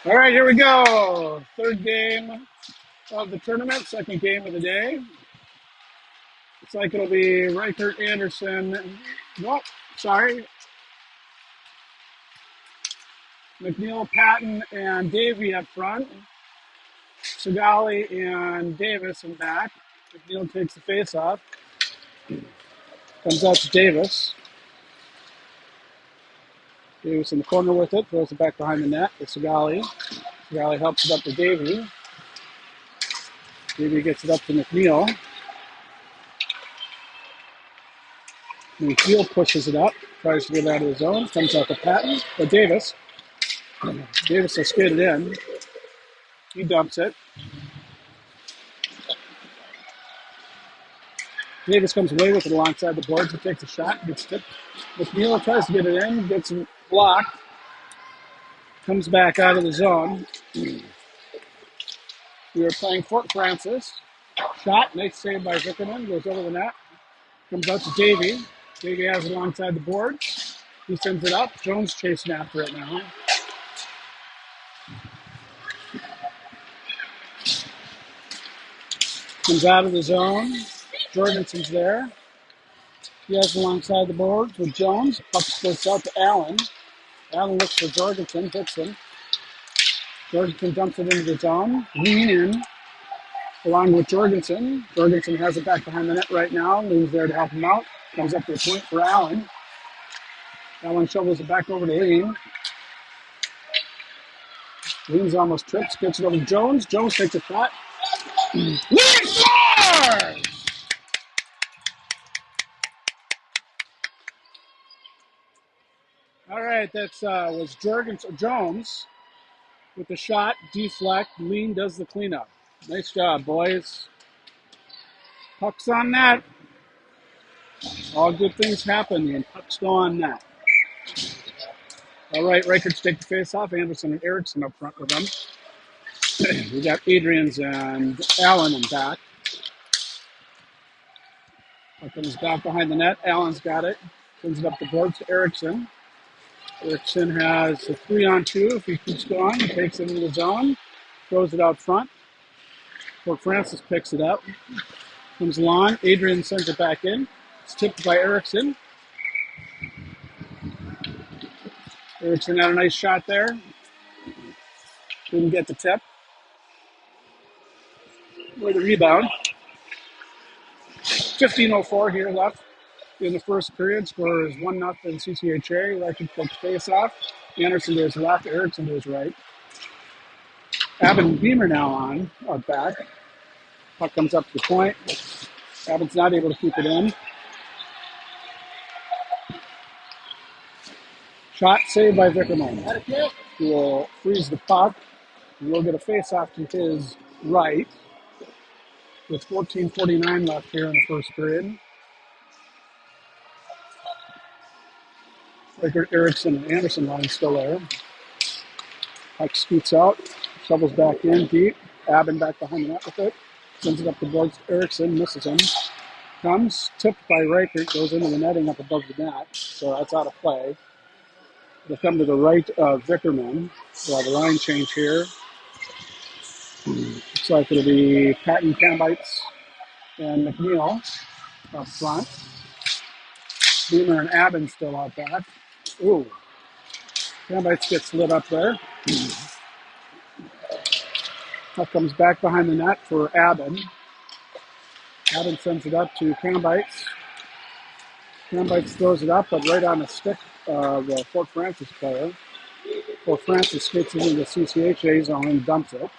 All right, here we go. Third game of the tournament, second game of the day. Looks like it'll be Reichert, Anderson, no, sorry, McNeil, Patton, and Davey up front. Sigali and Davis in back. McNeil takes the face off. Comes out to Davis. Davis in the corner with it. Throws it back behind the net to Sigali. Sigali helps it up to Davey. Davey gets it up to McNeil. McNeil pushes it up. Tries to get out of the zone. Comes out to Patton. But Davis will skate it in. He dumps it. Davis comes away with it alongside the boards. He takes a shot, gets tipped. McNeil tries to get it in, gets him blocked. Comes back out of the zone. We are playing Fort Francis. Shot, nice save by Vickerman. Goes over the net. Comes out to Davey. Davey has it alongside the boards. He sends it up. Jones chasing after it now. Comes out of the zone. Jorgensen's there. He has it alongside the boards with Jones. Puck splits out to Allen. Allen looks for Jorgensen, hits him. Jorgensen dumps it into the zone. Lean in along with Jorgensen. Jorgensen has it back behind the net right now. Lean's there to help him out. Comes up to a point for Allen. Allen shovels it back over to Lean. Lean's almost trips. Gets it over to Jones. Jones takes a shot. Lean scores! All right, that was Jones with the shot, deflect. Lean does the cleanup. Nice job, boys. Puck's on net. All good things happen when pucks go on net. All right, Reichert's take the face off. Anderson and Erickson up front with them. We got Adrians and Allen in back. Puck comes back behind the net. Allen's got it. Sends it up the boards to Erickson. Erickson has a 3-on-2 if he keeps going. He takes it into the zone. Throws it out front. Fort Francis picks it up. Comes along. Adrian sends it back in. It's tipped by Erickson. Erickson had a nice shot there. Didn't get the tip. With the rebound. 15:04 here left in the first period. Score is 1-0 CCHA. Reichert takes face off. Anderson to his left. Erickson to his right. Abbott and Beamer now on back. Puck comes up to the point. Abbott's not able to keep it in. Shot saved by Vickerman. He will freeze the puck. He will get a face-off to his right with 14:49 left here in the first period. Reichert, Erickson, and Anderson line still there. Puck scoots out, shovels back in deep. Abbott back behind the net with it. Sends it up the boards to Erickson, misses him. Comes, tipped by Reichert, goes into the netting up above the net. So that's out of play. They'll come to the right of Vickerman. We'll have a line change here. Looks like it'll be Patton, Cambites, and McNeil up front. Beamer and Abbott still out back. Ooh. Cambites gets lit up there. Puck comes back behind the net for Abbott. Abbott sends it up to Cambites. Cambites throws it up, but right on the stick of the Fort Francis player. Fort Francis skates it into the CCHA zone and dumps it.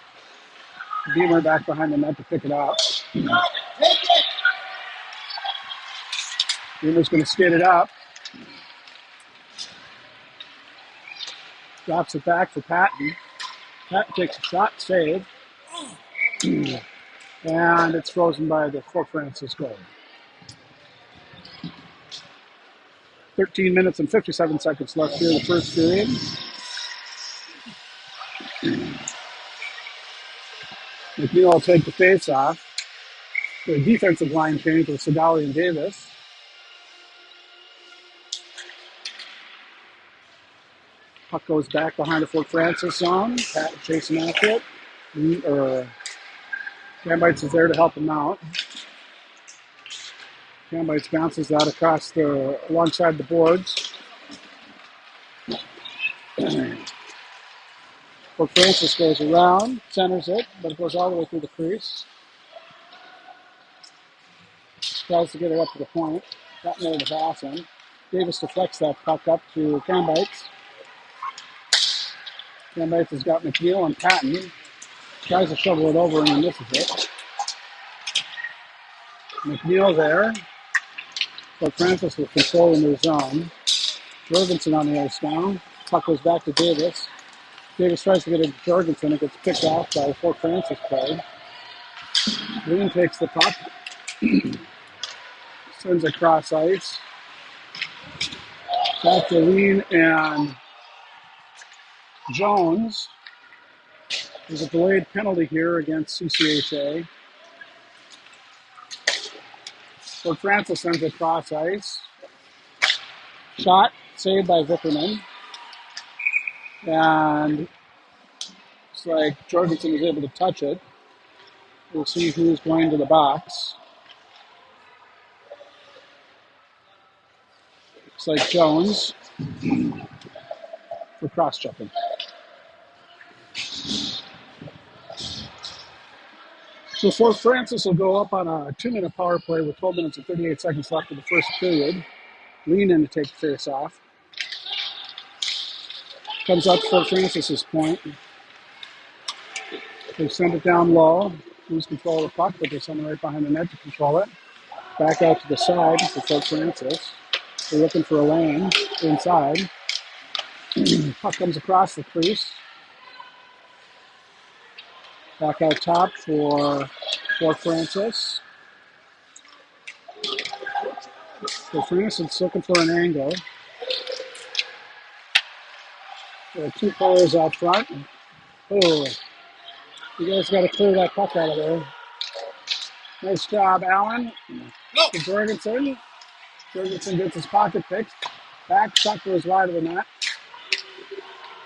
Beamer back behind the net to pick it up. Beamer's going to skate it up. Drops it back for Patton. Patton takes a shot, save. And it's frozen by the Fort Francis goal. 13 minutes and 57 seconds left here in the first period. McNeil will take the face off. The defensive line change with Sigali and Davis. Puck goes back behind the Fort Francis zone. Pat chasing after it. Cambites is there to help him out. Cambites bounces that across alongside the boards. Fort Francis goes around, centers it, but it goes all the way through the crease. Tries to get it up to the point. Got near the pass in. Davis deflects that puck up to Cambites. Cambites has got McNeil and Patton. Tries to shovel it over and he misses it. McNeil there. Fort Francis with control in their zone. Jorgensen on the ice now. Puck goes back to Davis. Davis tries to get it to Jorgensen. It gets picked off by Fort Francis player. Lean takes the puck. Sends it across ice. Back to Lean and Jones. There's a delayed penalty here against CCHA. Fort Francis sends it across ice. Shot, saved by Vickerman. And it's like Jorgensen was able to touch it. We'll see who's going to the box. Looks like Jones for cross-checking. So Fort Francis will go up on a 2-minute power play with 12 minutes and 38 seconds left in the first period. Lean in to take the face off. Comes up Fort Francis's point. They send it down low. Lose control of the puck, but there's someone right behind the net to control it. Back out to the side for Fort Francis. They're looking for a lane inside. Puck comes across the crease. Back out top for Fort Francis. Fort Francis looking for an angle. There are two players out front. Oh, you guys got to clear that puck out of there. Nice job, Allen. To Jorgensen. Jorgensen gets his pocket picked. Back, shot goes wide of the net.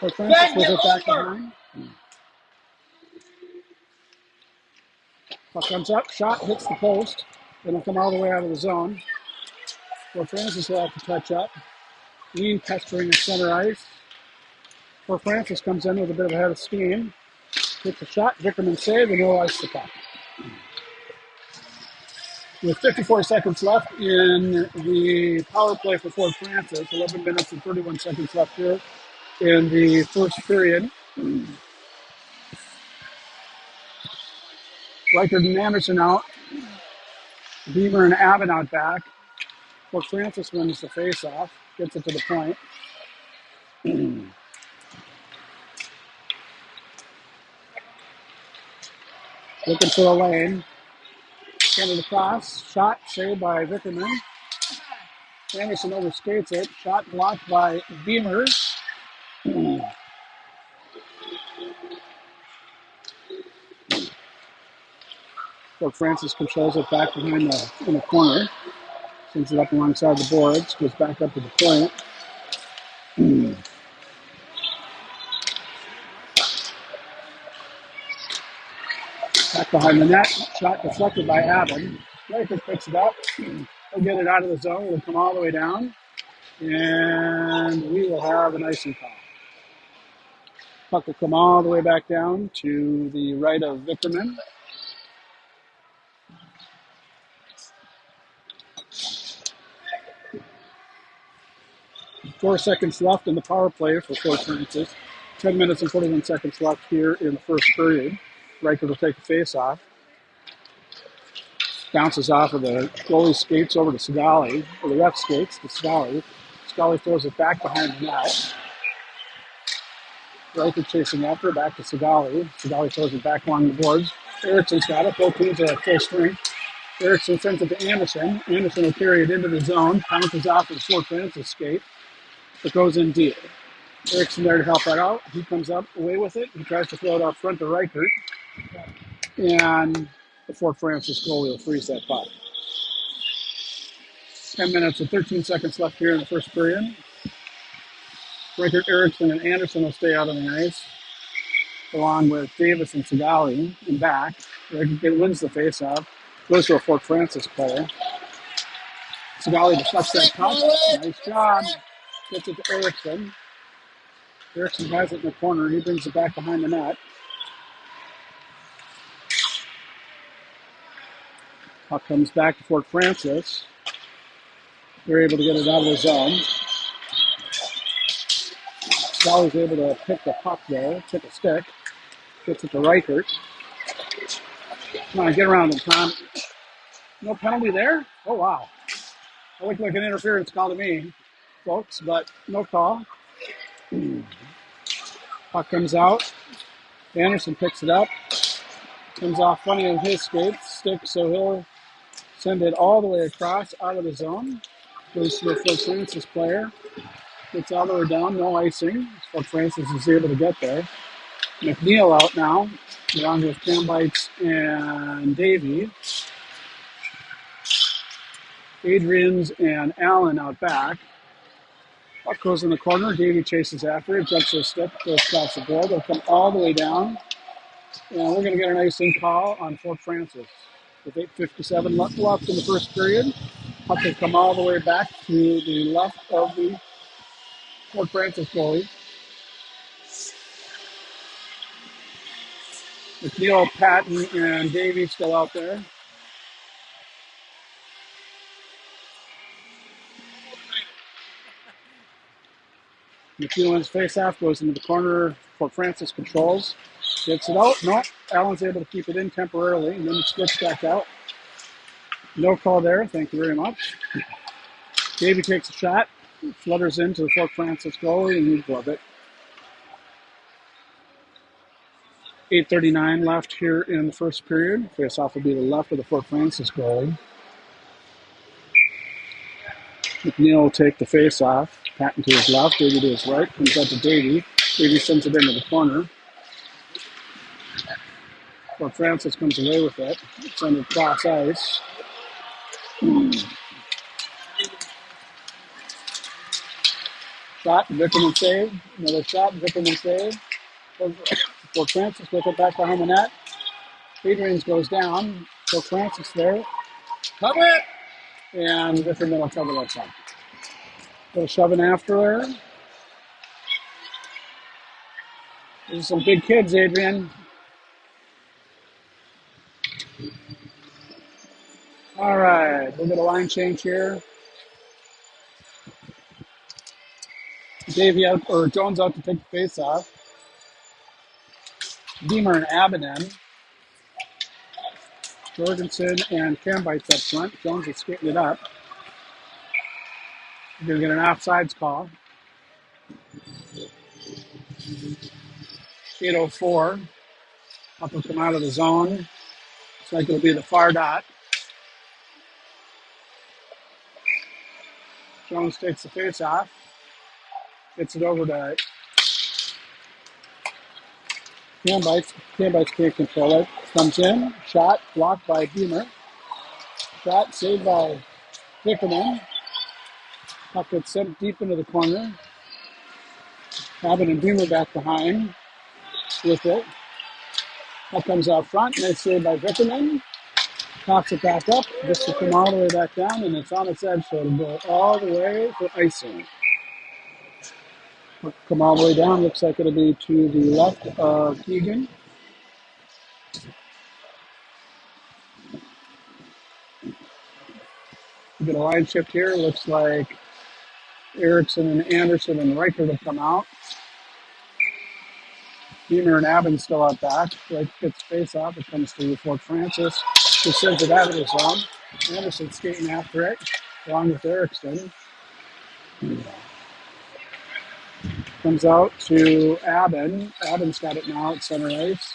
Fort Francis with it back behind. Puck comes up, shot hits the post. Then it'll come all the way out of the zone. Fort Francis will have to touch up. Lean pestering at center ice. Fort Francis comes in with a bit of a head of steam. Hits a shot, Vickerman save, and he'll ice the puck. With 54 seconds left in the power play for Fort Francis, 11 minutes and 31 seconds left here in the first period. Reichard and Anderson out. Beamer and Abbott out back. Fort Francis wins the face-off, gets it to the point. Looking for a lane. Send it across. Shot saved by Vickerman. Anderson overskates it. Shot blocked by Beamer. Fort Francis controls it back behind in the corner. Sends it up alongside the boards. Goes back up to the point. Back behind the net. Shot deflected by Abbott. Reichert picks it up. He'll get it out of the zone. It'll come all the way down. And we will have an icing call. Puck will come all the way back down to the right of Vickerman. Four seconds left in the power play for Fort Francis. 10 minutes and 41 seconds left here in the first period. Reichert will take a face-off. Bounces off of the goalie skates over to Sigali, or the ref skates to Sigali. Sigali throws it back behind the net. Reichert chasing after, back to Sigali. Sigali throws it back along the boards. Ericsson's got it. Both teams are at full strength. Eriksson sends it to Anderson. Anderson will carry it into the zone. Bounces off of the Fort Francis skate. It goes in deep. Eriksson there to help that out. He comes up away with it. He tries to throw it out front to Reichert. And the Fort Francis goalie will freeze that puck. 10 minutes and 13 seconds left here in the first period. Rickert, Erickson, and Anderson will stay out on the ice, along with Davis and Sigali in back. Rickert wins the faceoff, goes to a Fort Francis player. Sigali deflects that puck. Nice job. Gets it to Erickson. Erickson has it in the corner. He brings it back behind the net. Puck comes back to Fort Francis. They're able to get it out of the zone. Sigali's able to pick the puck there, pick a stick. Gets it to Reichert. Come on, get around him, Tom. No penalty there? Oh, wow. That looked like an interference call to me, folks, but no call. Puck comes out. Anderson picks it up. Comes off funny of his stick, so he'll send it all the way across out of the zone. Goes to the Fort Francis player. Gets all the way down, no icing. Fort Francis is able to get there. McNeil out now, along with Cambites and Davey. Adrians and Allen out back. Puck goes in the corner. Davey chases after it, jumps to a stick, goes across the board. They'll come all the way down. And we're going to get an icing call on Fort Francis. With 8:57 left in the first period, puck will come all the way back to the left of the Fort Francis goalie. McNeil, Patton, and Davey still out there. McEwen's face-off goes into the corner. Fort Francis controls. Gets it out. No, Allen's able to keep it in temporarily, and then it splits back out. No call there. Thank you very much. Davey takes a shot, flutters into the Fort Francis goalie, and he glove it. 8:39 left here in the first period. Face-off will be the left of the Fort Francis goalie. McNeil will take the face-off. Patton to his left, Davey to his right. Comes out to Davey. Davey sends it into the corner. Fort Francis comes away with it. It's under cross ice. Shot, Vickerman save. Another shot, Vickerman save. Fort Francis with it back behind the net. Adrians goes down. Fort Francis there. Cover it! And Vickerman will cover that shot. Little shoving after her. These are some big kids, Adrian. All right, we'll get a line change here. Davey out, or Jones out to take the face off. Beamer and Abaden. Jorgensen and Cambites up front. Jones is skating it up. We're going to get an offsides call. 8:04. Up will come out of the zone. Looks like it'll be the far dot. Jones takes the face off. Gets it over to Cambites. Cambites can't control it. Comes in. Shot. Blocked by Beamer. Shot saved by Vickerman. Puck gets sent deep into the corner. Cabin and Beamer back behind with it. Puck comes out front. Nice save by Vickerman. Pops it back up. This will come all the way back down, and it's on its edge, so it'll go all the way for icing. Puck come all the way down. Looks like it'll be to the left of Keegan. We get a line shift here. Looks like Erickson and Anderson and Reichert will come out. Beamer and Aben still out back. Reichert gets face off. It comes to Fort Francis. Just sends it out of the zone. Anderson skating after it, along with Erickson. Comes out to Aben. Aben's got it now at center ice.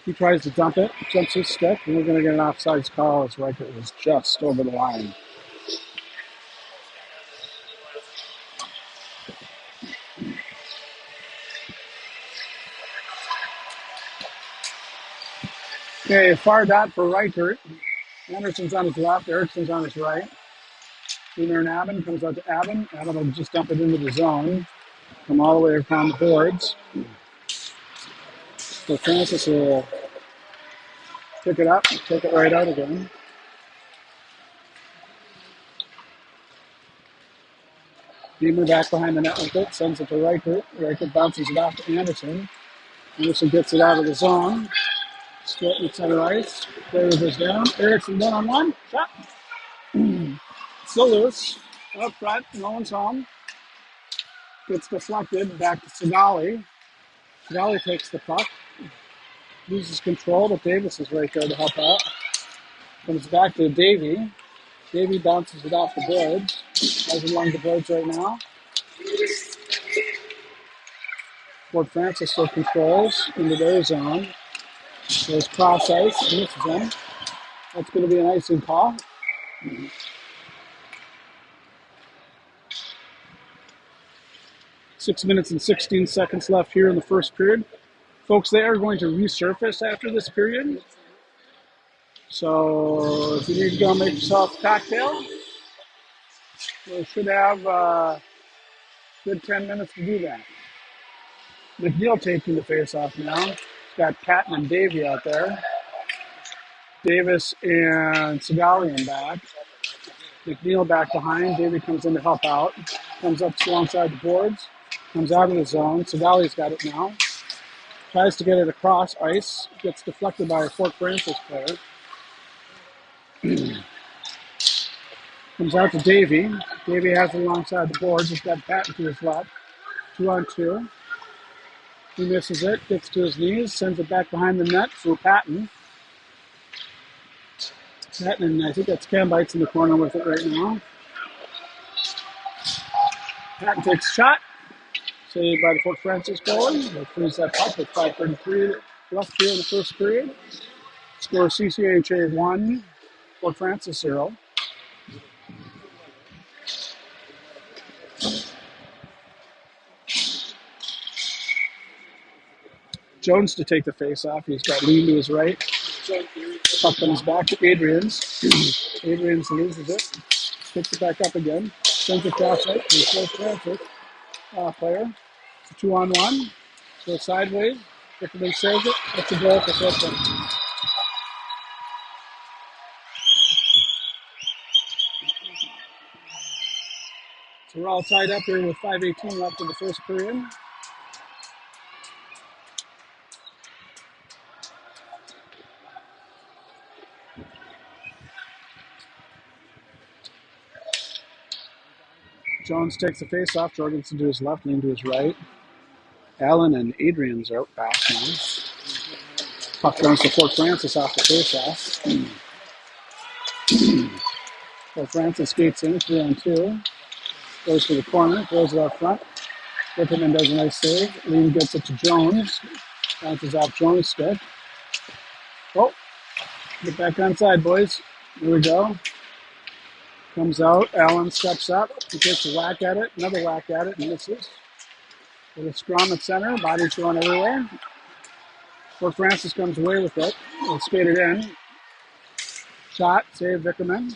He tries to dump it, jumps his stick, and we're going to get an offsides call as Reichert was just over the line. Okay, far dot for Reichert. Anderson's on his left, Erickson's on his right. Beamer and Aben comes out to Aben. Aben will just dump it into the zone. come all the way around the boards. So Francis will pick it up, take it right out again. Beamer back behind the net with it, sends it to Reichert. Reichert bounces it off to Anderson. Anderson gets it out of the zone. Split in center ice. Player goes down. Erickson 1-on-1. Shot. Still loose. Up front. No one's home. Gets deflected. Back to Sigali. Sigali takes the puck. Loses control, but Davis is right there to help out. Comes back to Davey. Davey bounces it off the boards. Has it along the boards right now. Fort Francis still controls into their zone. There's cross ice. Misses him. That's going to be an icing call. 6 minutes and 16 seconds left here in the first period. Folks, they are going to resurface after this period. So if you need to go make yourself a cocktail, we should have a good 10 minutes to do that. McNeil taking the face off now. He's got Patton and Davey out there. Davis and Sigalian back. McNeil back behind. Davey comes in to help out. Comes up alongside the boards. Comes out of the zone. Sigali's got it now. Tries to get it across ice. Gets deflected by a Fort Francis player. Comes out to Davey. Davey has it alongside the boards. He's got Patton to his left. 2-on-2. He misses it. Gets to his knees. Sends it back behind the net for Patton. Patton, and I think that's Cam Bites in the corner with it right now. Patton takes a shot. Saved by the Fort Francis goalie. They freeze that puck with 5:33 left here in the first period. Score CCHA 1, Fort Francis 0. Jones to take the face off. He's got Lean to his right. Puck comes back to Adrians. Adrians loses it. Picks it back up again. Sends it across right to the Fort Francis player. It's a 2-on-1. Goes sideways. Dickerman saves it. That's a goal for Fort Francis. So we're all tied up here with 5:18 left in the first period. Jones takes the face off. Jorgensen to his left, Lean to his right. Allen and Adrian's are back now. Puck comes to Fort Francis off the face off. Fort Francis skates in 3-on-2. Goes to the corner, throws it up front. Rickerman does a nice save. Lean gets it to Jones. Bounces off Jones' stick. Oh, get back onside, boys. Here we go. Comes out. Allen steps up. He takes a whack at it. Another whack at it and misses. With a scrum at center. Body's going everywhere. Fort Francis comes away with it. They skate it in. Shot. Save Vickerman.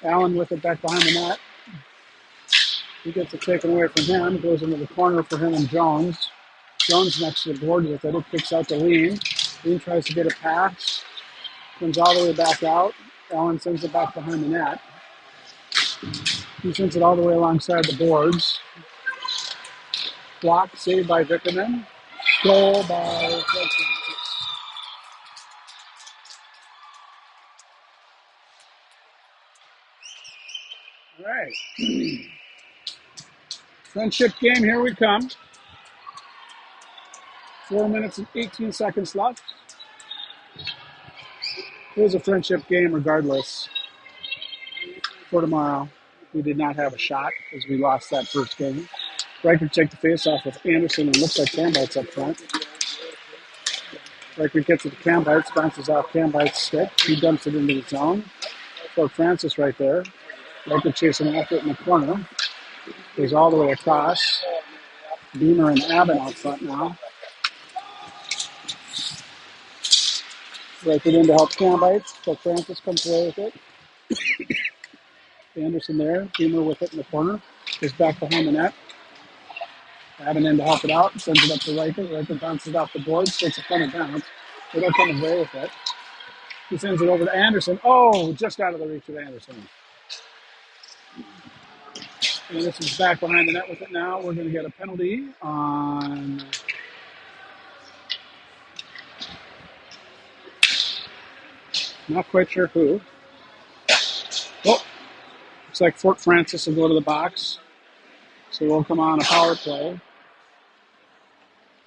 Allen with it back behind the net. He gets it taken away from him. Goes into the corner for him and Jones. Jones next to the board with it. It kicks out to Lean. Lean tries to get a pass. Comes all the way back out. Allen sends it back behind the net. He sends it all the way alongside the boards. Block saved by Vickerman. Goal by Fort Francis. All right. Friendship game, here we come. 4 minutes and 18 seconds left. It was a friendship game regardless for tomorrow. We did not have a shot as we lost that first game. Reichert take the face-off with Anderson and looks like Cambites up front. Reichert gets it to Cambites, bounces off Cambites' stick. He dumps it into the zone. Fort Francis right there. Reichert chasing after it in the corner. Goes all the way across. Beamer and Abbott out front now. Reichert in to help Cambites. Fort Francis comes away with it. Anderson there. Beamer with it in the corner. Goes back behind the net. Abbott in to help it out, sends it up to Riker. Riker bounces it off the board, takes a funny bounce. They don't come away with it. He sends it over to Anderson. Oh, just out of the reach of Anderson. Anderson's back behind the net with it now. We're going to get a penalty on... Not quite sure who. Oh, looks like Fort Francis will go to the box. So we'll come on a power play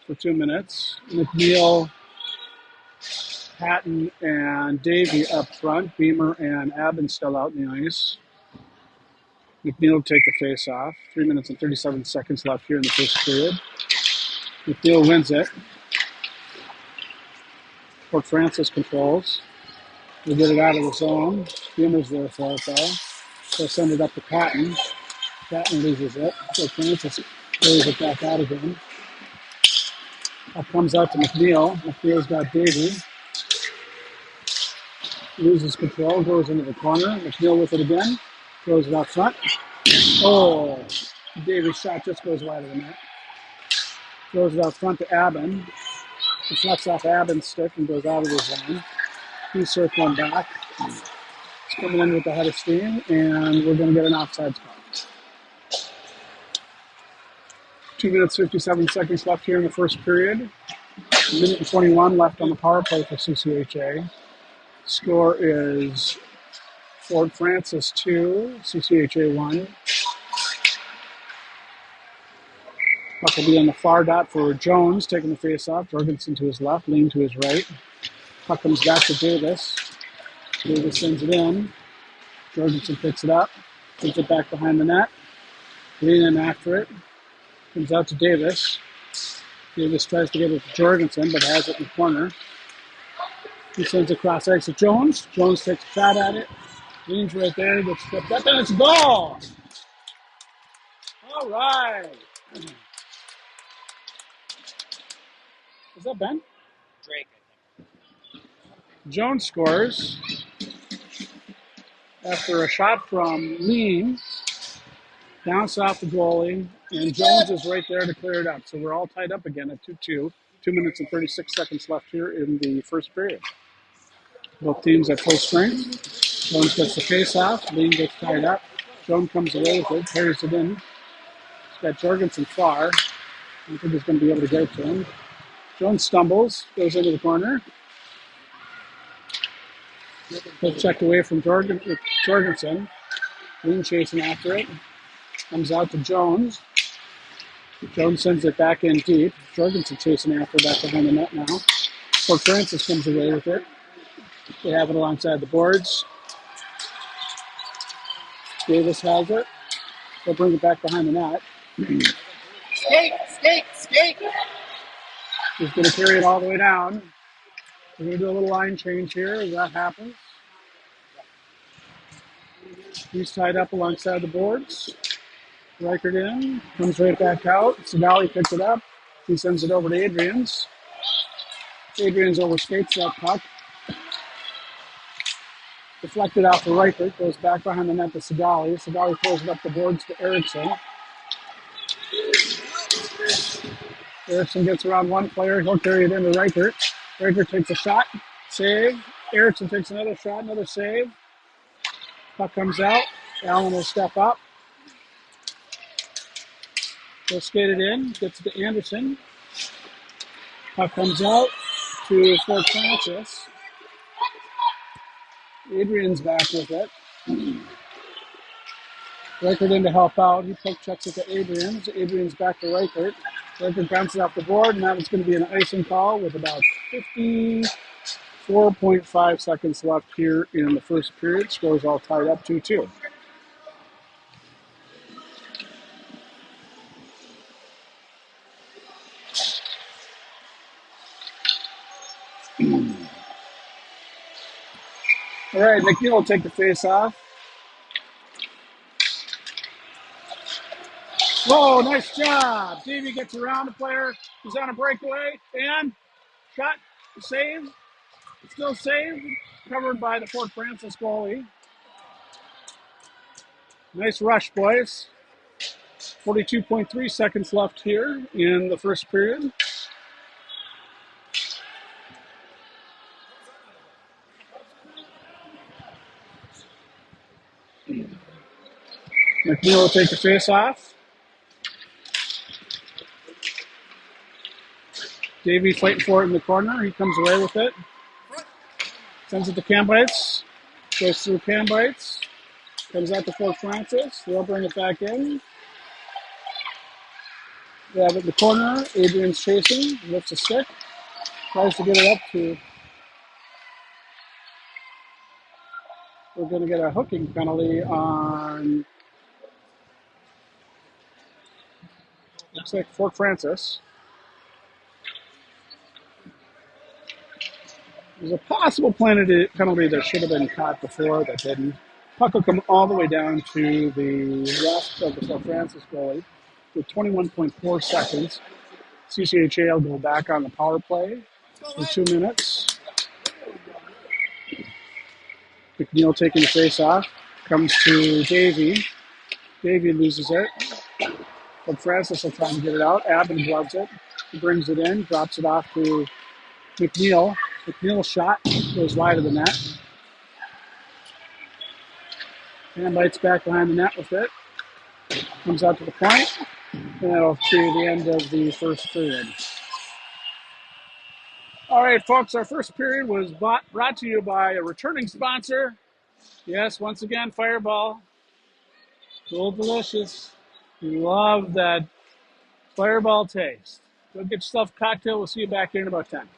for 2 minutes. McNeil, Patton, and Davey up front. Beamer and Abbott still out in the ice. McNeil will take the face off. 3 minutes and 37 seconds left here in the first period. McNeil wins it. Fort Francis controls. They get it out of the zone. Beamer's there for it, though. They'll send it up to Patton. Patton loses it. Fort Francis carries it back out again. That comes out to McNeil. McNeil's got Davey. Loses control, goes into the corner. McNeil with it again. Throws it out front. Oh, Davey's shot just goes wide of the net. Throws it out front to Abbott. Deflects off Abbott's stick and goes out of the zone. He's circling back. It's coming in with the head of steam, and we're going to get an offside call. 2 minutes, 57 seconds left here in the first period. 1 minute and 21 left on the power play for CCHA. Score is Fort Francis 2, CCHA 1. Puck will be on the far dot for Jones, taking the face off. Jorgensen to his left, Lean to his right. Puck comes back to Davis. Davis sends it in. Jorgensen picks it up, puts it back behind the net. Lean in after it. Comes out to Davis. Davis tries to get it to Jorgensen, but has it in the corner. He sends it across ice to Jones. Jones takes a shot at it. Leans right there, gets flipped up, and it's a goal! All right. Is that Ben? Drake. Jones scores after a shot from Lean. Bounce off the goalie, and Jones is right there to clear it up. So we're all tied up again at 2-2. 2 minutes and 36 seconds left here in the first period. Both teams at full strength. Jones gets the face off. Lean gets tied up. Jones comes away with it, carries it in. He's got Jorgensen far. I don't think he's going to be able to get it to him. Jones stumbles, goes into the corner. He's checked away from Jorgensen. Lean chasing after it. Comes out to Jones. Jones sends it back in deep. Jorgensen chasing after back behind the net now. Fort Francis comes away with it. They have it alongside the boards. Davis has it. They'll bring it back behind the net. Skate! He's going to carry it all the way down. We're going to do a little line change here as that happens. He's tied up alongside the boards. Reichert in, comes right back out. Segali picks it up. He sends it over to Adrians. Adrians overskates that puck. Deflected out to Reichert, goes back behind the net to Segali. Segali throws it up the boards to Erickson. Erickson gets around one player. He'll carry it into Reichert. Reichert takes a shot. Save. Erickson takes another shot, another save. Puck comes out. Allen will step up. He'll skate it in. Gets it to Anderson. Puck comes out to Fort Francis. Adrian's back with it. Reichert in to help out. He poke checks it to Adrians. Adrian's back to Reichert. Reichert bounces off the board, and now it's going to be an icing call with about 54.5 seconds left here in the first period. Scores all tied up 2-2. All right, McNeil will take the face off. Whoa, nice job. Davey gets around the player. He's on a breakaway. And shot, save. Still saved. Covered by the Fort Francis goalie. Nice rush, boys. 42.3 seconds left here in the first period. McNeil will take the face off. Davey fighting for it in the corner. He comes away with it. Sends it to Cambites. Goes through Cambites. Comes out to Fort Francis. They'll bring it back in. They have it in the corner. Adrian's chasing. Lifts a stick. Tries to get it up to. We're going to get a hooking penalty on. Looks like Fort Francis. There's a possible penalty that should have been caught before that didn't. Puck will come all the way down to the left of the Fort Francis goalie with 21.4 seconds. CCHA will go back on the power play for 2 minutes. McNeil taking the face off. Comes to Davey. Davey loses it. But Francis will try to get it out. Abbott gloves it. He brings it in, drops it off to McNeil. McNeil's shot goes wide of the net. And bites back behind the net with it. Comes out to the point. And that'll be the end of the first period. All right, folks, our first period was brought to you by a returning sponsor. Yes, once again, Fireball. Cool, delicious. We love that Fireball taste. Go get yourself a cocktail. We'll see you back here in about 10.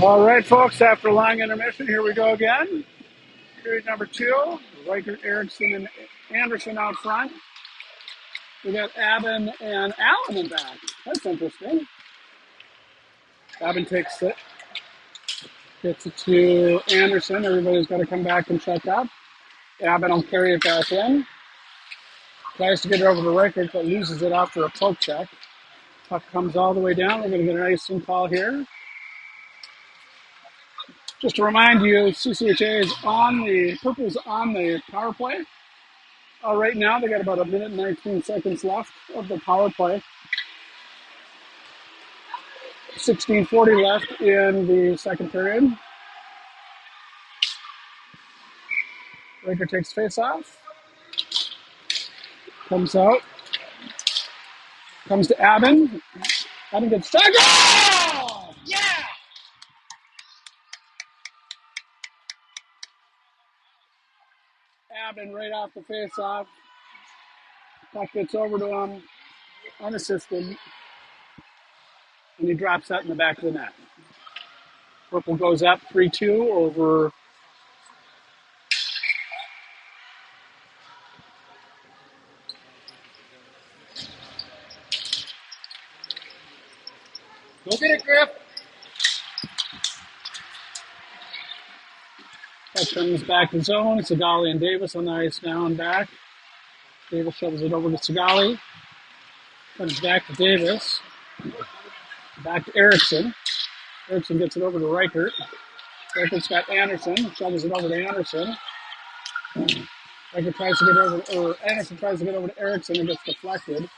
All right, folks, after a long intermission, here we go again. Period number 2. Riker, Erickson, and Anderson out front. We got Abin and Allen in back. That's interesting. Abin takes it, gets it to Anderson. Everybody's got to come back and check up. Abin will carry it back in. Tries to get it over to Riker, but loses it after a poke check. Puck comes all the way down. We're going to get an icing call here. Just to remind you, CCHA is on the Purple's on the power play. Right now, they got about a minute and 19 seconds left of the power play. 16:40 left in the second period. Raker takes face off. Comes out. Comes to Abin. Abin gets shot. Oh! Yeah! Abin right off the face off. Puck gets over to him, unassisted, and he drops that in the back of the net. Purple goes up 3-2 over. Go get it, Griff. That comes back to zone. Sigali and Davis on the ice now and back. Davis shoves it over to Sigali. Comes back to Davis. Back to Erickson. Erickson gets it over to Reichert. Reichert's got Anderson. Shoves it over to Anderson. Reichert tries to get over, or Anderson tries to get over to Erickson and gets deflected.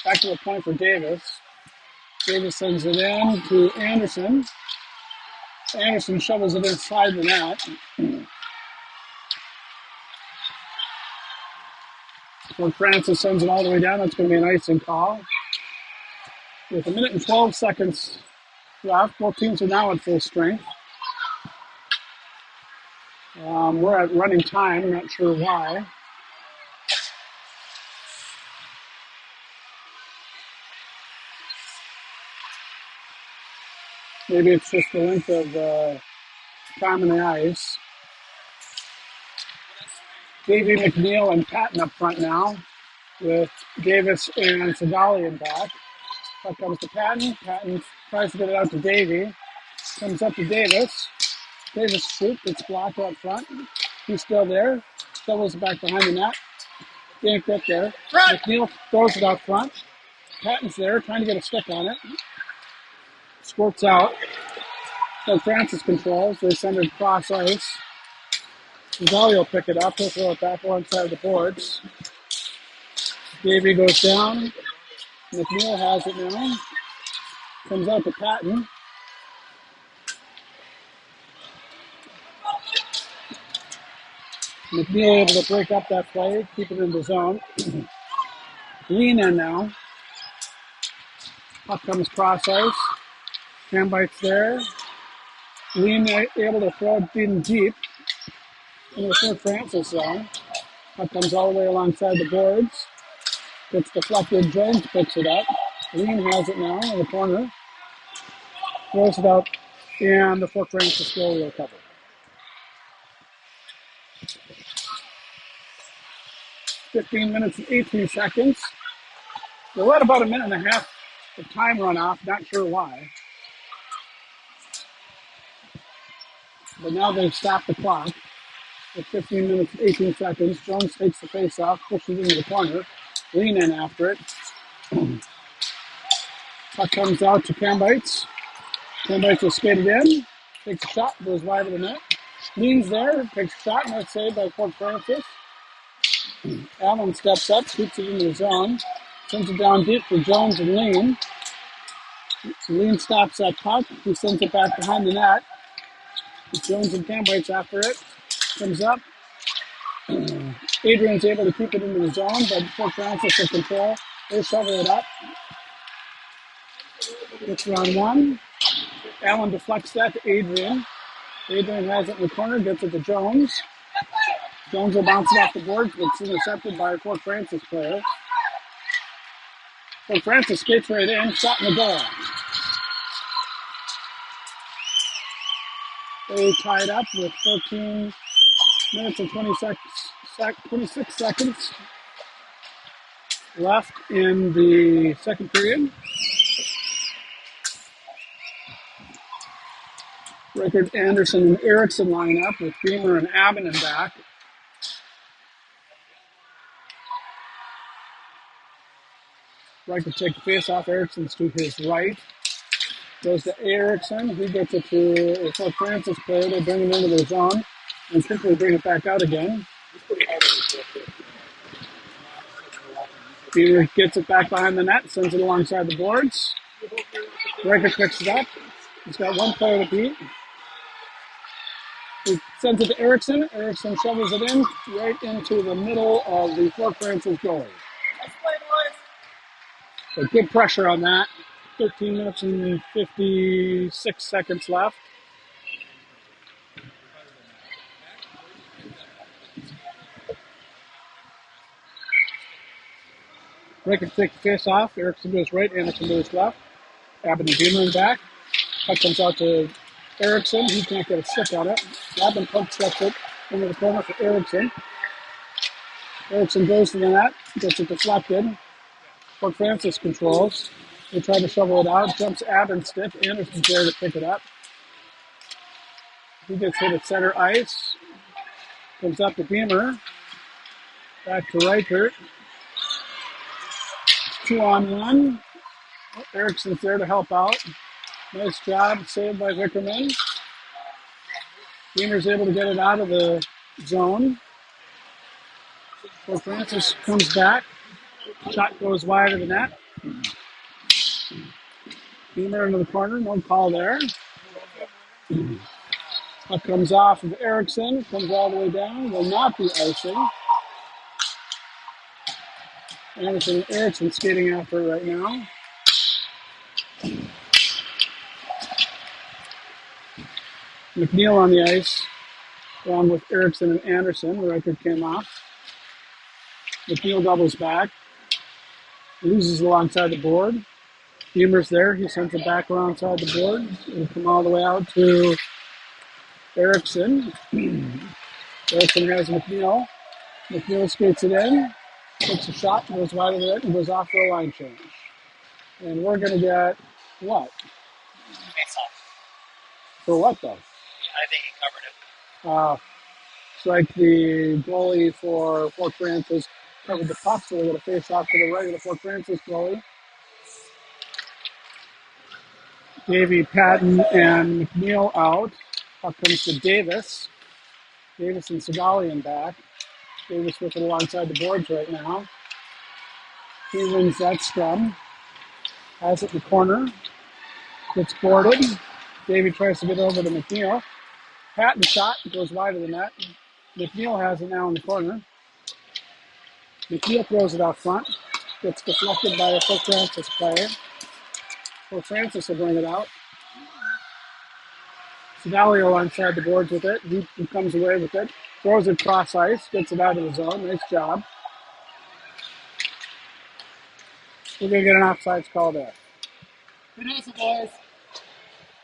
Back to the point for Davis. Davis sends it in to Anderson. Anderson shovels it inside the net. When Francis sends it all the way down, that's going to be an icing call. With a minute and 12 seconds left, both teams are now at full strength. We're at running time, not sure why. Maybe it's just the length of time on the ice. Davey McNeil and Patton up front now, with Davis and Sigali in back. Puck comes to Patton. Patton tries to get it out to Davey. Comes up to Davis. Davis shoots. It's blocked up front. He's still there. Shovels it back behind the net. Can't get there. McNeil throws it out front. Patton's there, trying to get a stick on it. Squirts out. So Francis controls. They send it cross ice. Sigali will pick it up. He'll throw it back alongside of the boards. Davey goes down. McNeil has it now. Comes out to Patton. McNeil able to break up that play, keep it in the zone. Lean in now. Puck comes cross ice. Handbite's there. Lean able to throw it in deep in the St. Francis zone. Puck comes all the way alongside the boards. Gets deflected. Jones picks it up. Lean has it now in the corner. Throws it out, and the Fort Francis goal will recover. $15 minutes and 18 seconds. They let about a minute and a half of time run off. Not sure why. But now they've stopped the clock at 15 minutes and 18 seconds. Jones takes the face off, pushes it into the corner. Lean in after it. Puck comes out to Cambites. Cambites will skate it in. Takes a shot, goes wide of the net. Lean's there, takes a shot, net saved by Fort Francis. Allen steps up, shoots it into the zone. Sends it down deep for Jones and Lean. Lean stops that puck. He sends it back behind the net. Jones and Cambites after it. Comes up. Adrian's able to keep it into the zone, but Fort Francis in control. They shovel it up. Gets around one. Allen deflects that to Adrian. Adrian has it in the corner, gets it to Jones. Jones will bounce it off the board, but it's intercepted by a Fort Francis player. Fort Francis skates right in, shot in the goal. They tied up with 14 minutes and 26 seconds left in the second period. Rickard, Anderson, and Erickson line up with Beamer and Abin back. Rickard takes the face off. Erickson's to his right. Goes to Erickson. He gets it to Fort Francis player. They bring it into their zone and quickly bring it back out again. Beamer gets it back behind the net, sends it alongside the boards. Rickard picks it up. He's got one player to beat. He sends it to Erickson. Erickson shovels it in right into the middle of the Fort Francis goalie. So good pressure on that. 13 minutes and 56 seconds left. Rickard takes the face off. Erickson goes right, Anderson goes left. Abin and Beamer in back. Puck comes out to Erickson. He can't get a stick on it. Abin puck steps it into the corner for Erickson. Erickson goes to the net, gets it deflected. Fort Francis controls. They try to shovel it out. Jumps Abin's stick. Anderson's there to pick it up. He gets hit at center ice. Comes up to Beamer. Back to Reichert. 2-on-1. Erickson's there to help out. Nice job. Saved by Wickerman. Beamer's able to get it out of the zone. Fort Francis comes back. Shot goes wide of the net. Beamer into the corner. No call there. Puck comes off of Erickson. Comes all the way down. Will not be icing. Anderson and Erickson skating after it right now. McNeil on the ice, along with Erickson and Anderson. The record came off. McNeil doubles back. Loses alongside the board. Beamer's there. He sends it back alongside the board. It'll come all the way out to Erickson. Erickson has McNeil. McNeil skates it in. Takes a shot, goes wide of it, and goes off for a line change. And we're going to get what? Face off. For what, though? I think he covered it. It's like the goalie for Fort Francis covered the puck, so we're going to face off to the right of the Fort Francis goalie. Davey, Patton, and McNeil out. Puck comes to Davis. Davis and Segalian back. Davis with it alongside the boards right now. He wins that scrum. Has it in the corner. Gets boarded. Davey tries to get over to McNeil. Patton shot goes wide of the net. McNeil has it now in the corner. McNeil throws it out front. Gets deflected by a Fort Francis player. Fort Francis will bring it out. Sedalio alongside the boards with it. He comes away with it. Throws it cross ice. Gets it out of the zone. Nice job. We're going to get an offsides call there. Good answer, boys.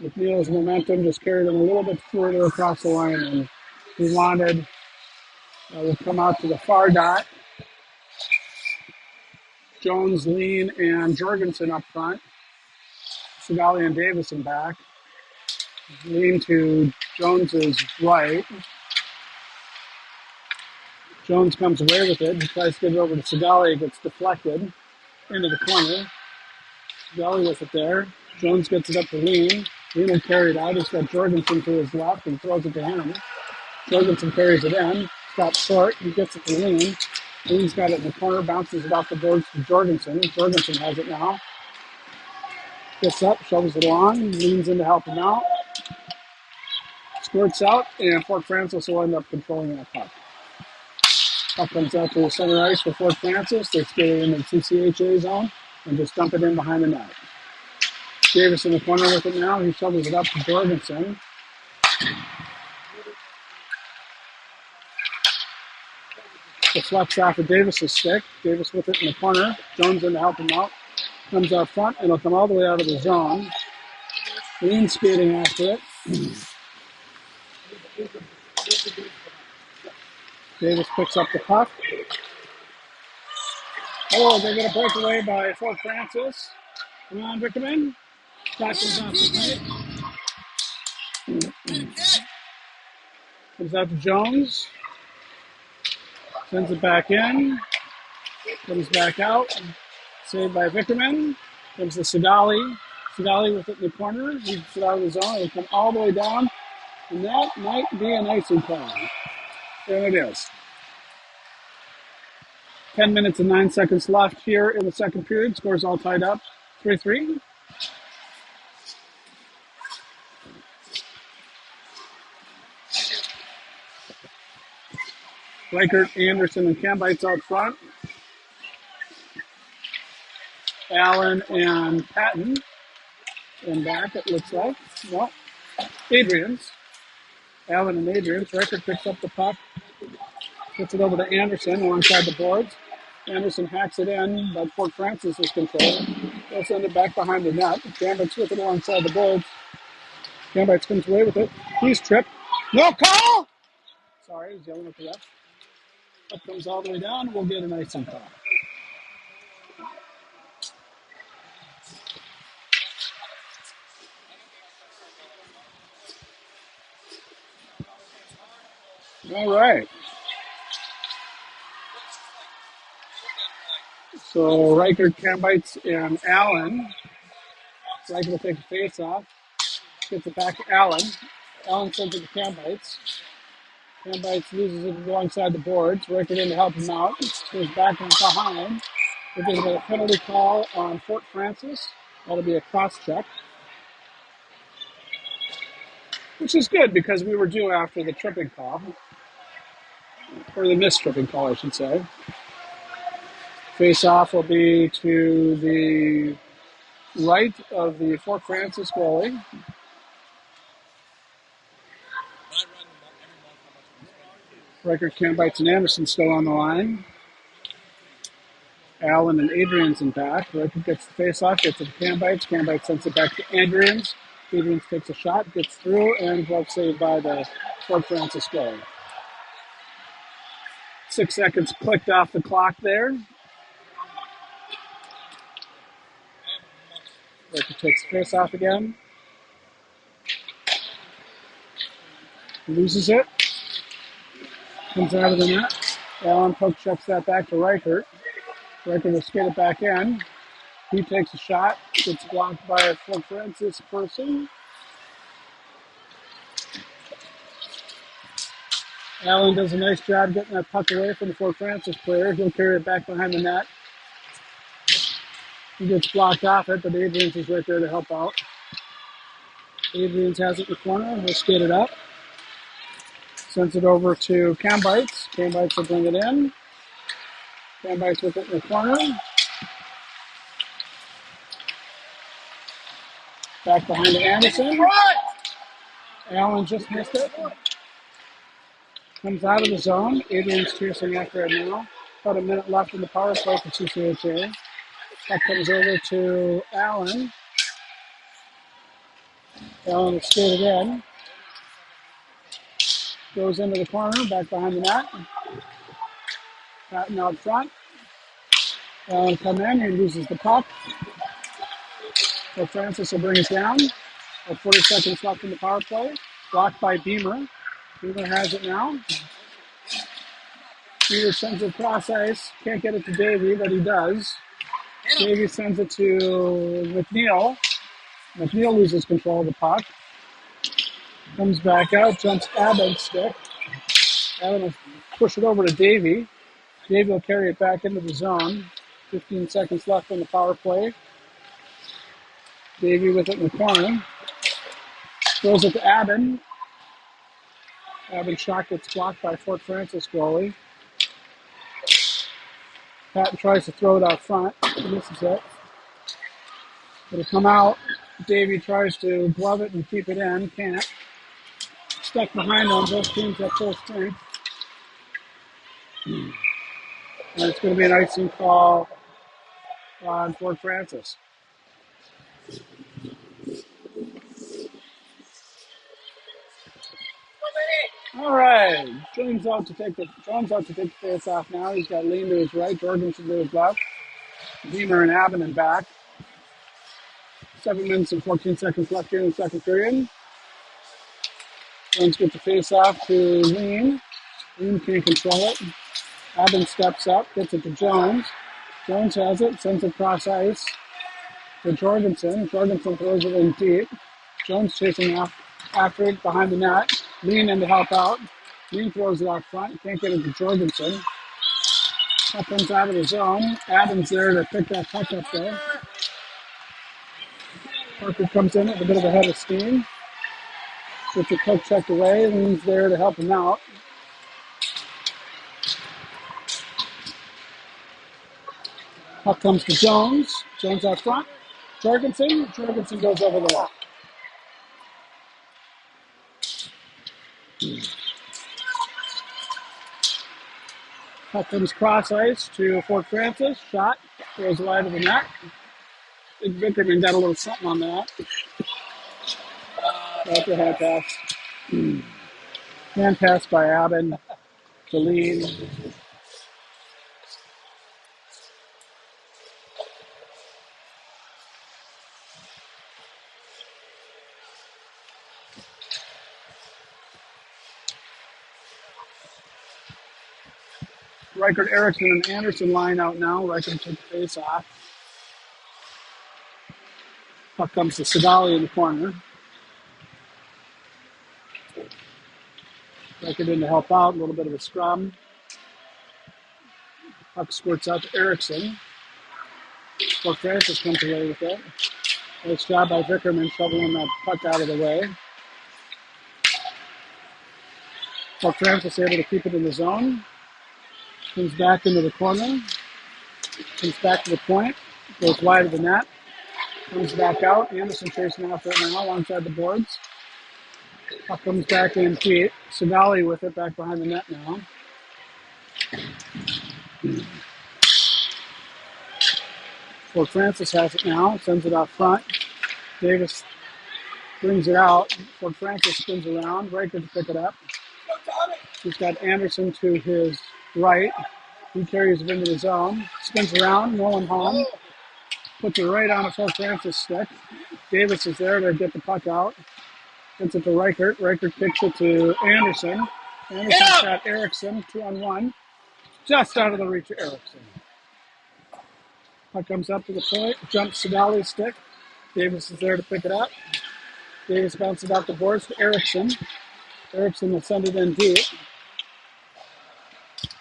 McNeil's momentum just carried him a little bit further across the line than he wanted. We'll come out to the far dot. Jones, Lean, and Jorgensen up front. Segali and Davison back. Lean to Jones's right. Jones comes away with it. He tries to get it over to Segali. It gets deflected into the corner. Segali with it there. Jones gets it up to Lean. Lean will carry it out. He's got Jorgensen to his left and throws it to him. Jorgensen carries it in. Stops short. He gets it to Lean. Lean's got it in the corner. Bounces it off the boards to Jorgensen. Jorgensen has it now. Gets up, shovels it along. Leans in to help him out. Squirts out, and Fort Francis will end up controlling that puck. Puck comes out to the center ice for Fort Francis. They skate it into the CCHA zone and just dump it in behind the net. Davis in the corner with it now. He shovels it up to Jorgensen. Deflects off of Davis's stick. Davis with it in the corner. Jones in to help him out. Comes out front. It'll come all the way out of the zone. Lean skating after it. Davis picks up the puck. Oh, they're going to break away by Fort Francis. Come on, Vickerman. Tackles off the plate. Comes out to Jones. Sends it back in. Comes back out. Saved by Vickerman. Comes to Sigali. Sigali with it in the corner. He's out of the zone. It'll come all the way down. And that might be an icing call. There it is. 10 minutes and 9 seconds left here in the second period. Scores all tied up. 3-3. Reichert, Anderson, and Cambites out front. Allen and Patton in back, it looks like. Well, Adrians. Allen and Adrians. Reichert picks up the puck. Gets it over to Anderson alongside the boards. Anderson hacks it in, but Fort Francis is controlled. They'll send it back behind the net. Cambites with it alongside the boards. Cambites comes away with it. He's tripped. No call! Sorry, he's yelling at the ref. Up comes all the way down. We'll get an icing call. All right. So Reichert, Cambites, and Allen. Reichert will take the face off. Gets it back to Allen. Allen sends it to Cambites. Cambites loses it alongside the boards. Reichert in to help him out. Goes back and behind. We're going to get a penalty call on Fort Francis. That'll be a cross check. Which is good because we were due after the tripping call. Or the missed tripping call, I should say. Face off will be to the right of the Fort Francis goalie. Reichert, Cambites, and Anderson still on the line. Allen and Adrians in back. Reichert gets the face off, gets it to Cambites. Cambites sends it back to Adrians. Adrians takes a shot, gets through, and glove saved by the Fort Francis goalie. 6 seconds clicked off the clock there. Reichert takes the face off again. Loses it. Comes out of the net. Allen poke checks that back to Reichert. Reichert will skate it back in. He takes a shot. Gets blocked by a Fort Francis person. Allen does a nice job getting that puck away from the Fort Francis player. He'll carry it back behind the net. He gets blocked off it, but Adrians is right there to help out. Adrians has it in the corner. He'll skate it up. Sends it over to Cambites. Cambites will bring it in. Cambites with it in the corner. Back behind Anderson. Allen just missed it. Comes out of the zone. Adrian's chasing after it now. About a minute left in the power play for CCHA. That comes over to Allen. Allen will skate it in. Goes into the corner, back behind the net. Patton out front. Allen come in, he loses the puck. So Francis will bring it down. 40 seconds left in the power play. Blocked by Beamer. Beamer has it now. Beamer sends it cross ice. Can't get it to Davey, but he does. Davey sends it to McNeil. McNeil loses control of the puck. Comes back out, jumps Abbott's stick. Abbott will push it over to Davey. Davey will carry it back into the zone. 15 seconds left in the power play. Davey with it in the corner. Throws it to Abbott. Abbott's shot gets blocked by Fort Francis goalie. Patton tries to throw it out front. Misses it. It'll come out. Davey tries to glove it and keep it in. Can't. Stuck behind them. Both teams at full strength. And it's going to be an icing call on Fort Francis. All right, Jones out to take the face off now. He's got Lean to his right, Jorgensen to his left, Beamer and Abbott back. 7 minutes and 14 seconds left here in the second period. Jones gets the face off to Lean. Lean can't control it. Abbott steps up, gets it to Jones. Jones has it, sends it cross ice to Jorgensen. Jorgensen throws it in deep. Jones chasing after it behind the net. Lean in to help out. Lean throws it out front. Can't get it to Jorgensen. Puck comes out of the zone. Adams there to pick that puck up there. Parker comes in with a bit of a head of steam. Gets the puck checked away. Lean's there to help him out. Puck comes to Jones. Jones out front. Jorgensen. Jorgensen goes over the wall. Puck comes cross ice to Fort Francis. Shot. Goes wide of the net. Big Vickerman got a little something on that. That's a hand pass. Hand pass by Abbott to Lean. Reichert, Erickson, and Anderson line out now. Reichert took the face off. Puck comes to Sadali in the corner. Reichert in to help out. A little bit of a scrum. Puck squirts out to Erickson. Fort Francis comes away with it. Nice job by Vickerman shoveling that puck out of the way. Fort Francis able to keep it in the zone. Comes back into the corner. Comes back to the point. Goes wide of the net. Comes back out. Anderson chasing after it now alongside the boards. Puck comes back in feet. Sadali with it back behind the net now. Fort Francis has it now. Sends it out front. Davis brings it out. Fort Francis spins around. Reichert to pick it up. He's got Anderson to his right. He carries it into the zone. Spins around. No one home. Puts it right on a Fort Francis stick. Davis is there to get the puck out. Gets it to Reichert. Reichert kicks it to Anderson. Anderson's got Erickson 2-on-1. Just out of the reach of Erickson. Puck comes up to the point. Jumps Sadali's stick. Davis is there to pick it up. Davis bounces out the boards to Erickson. Erickson will send it in deep.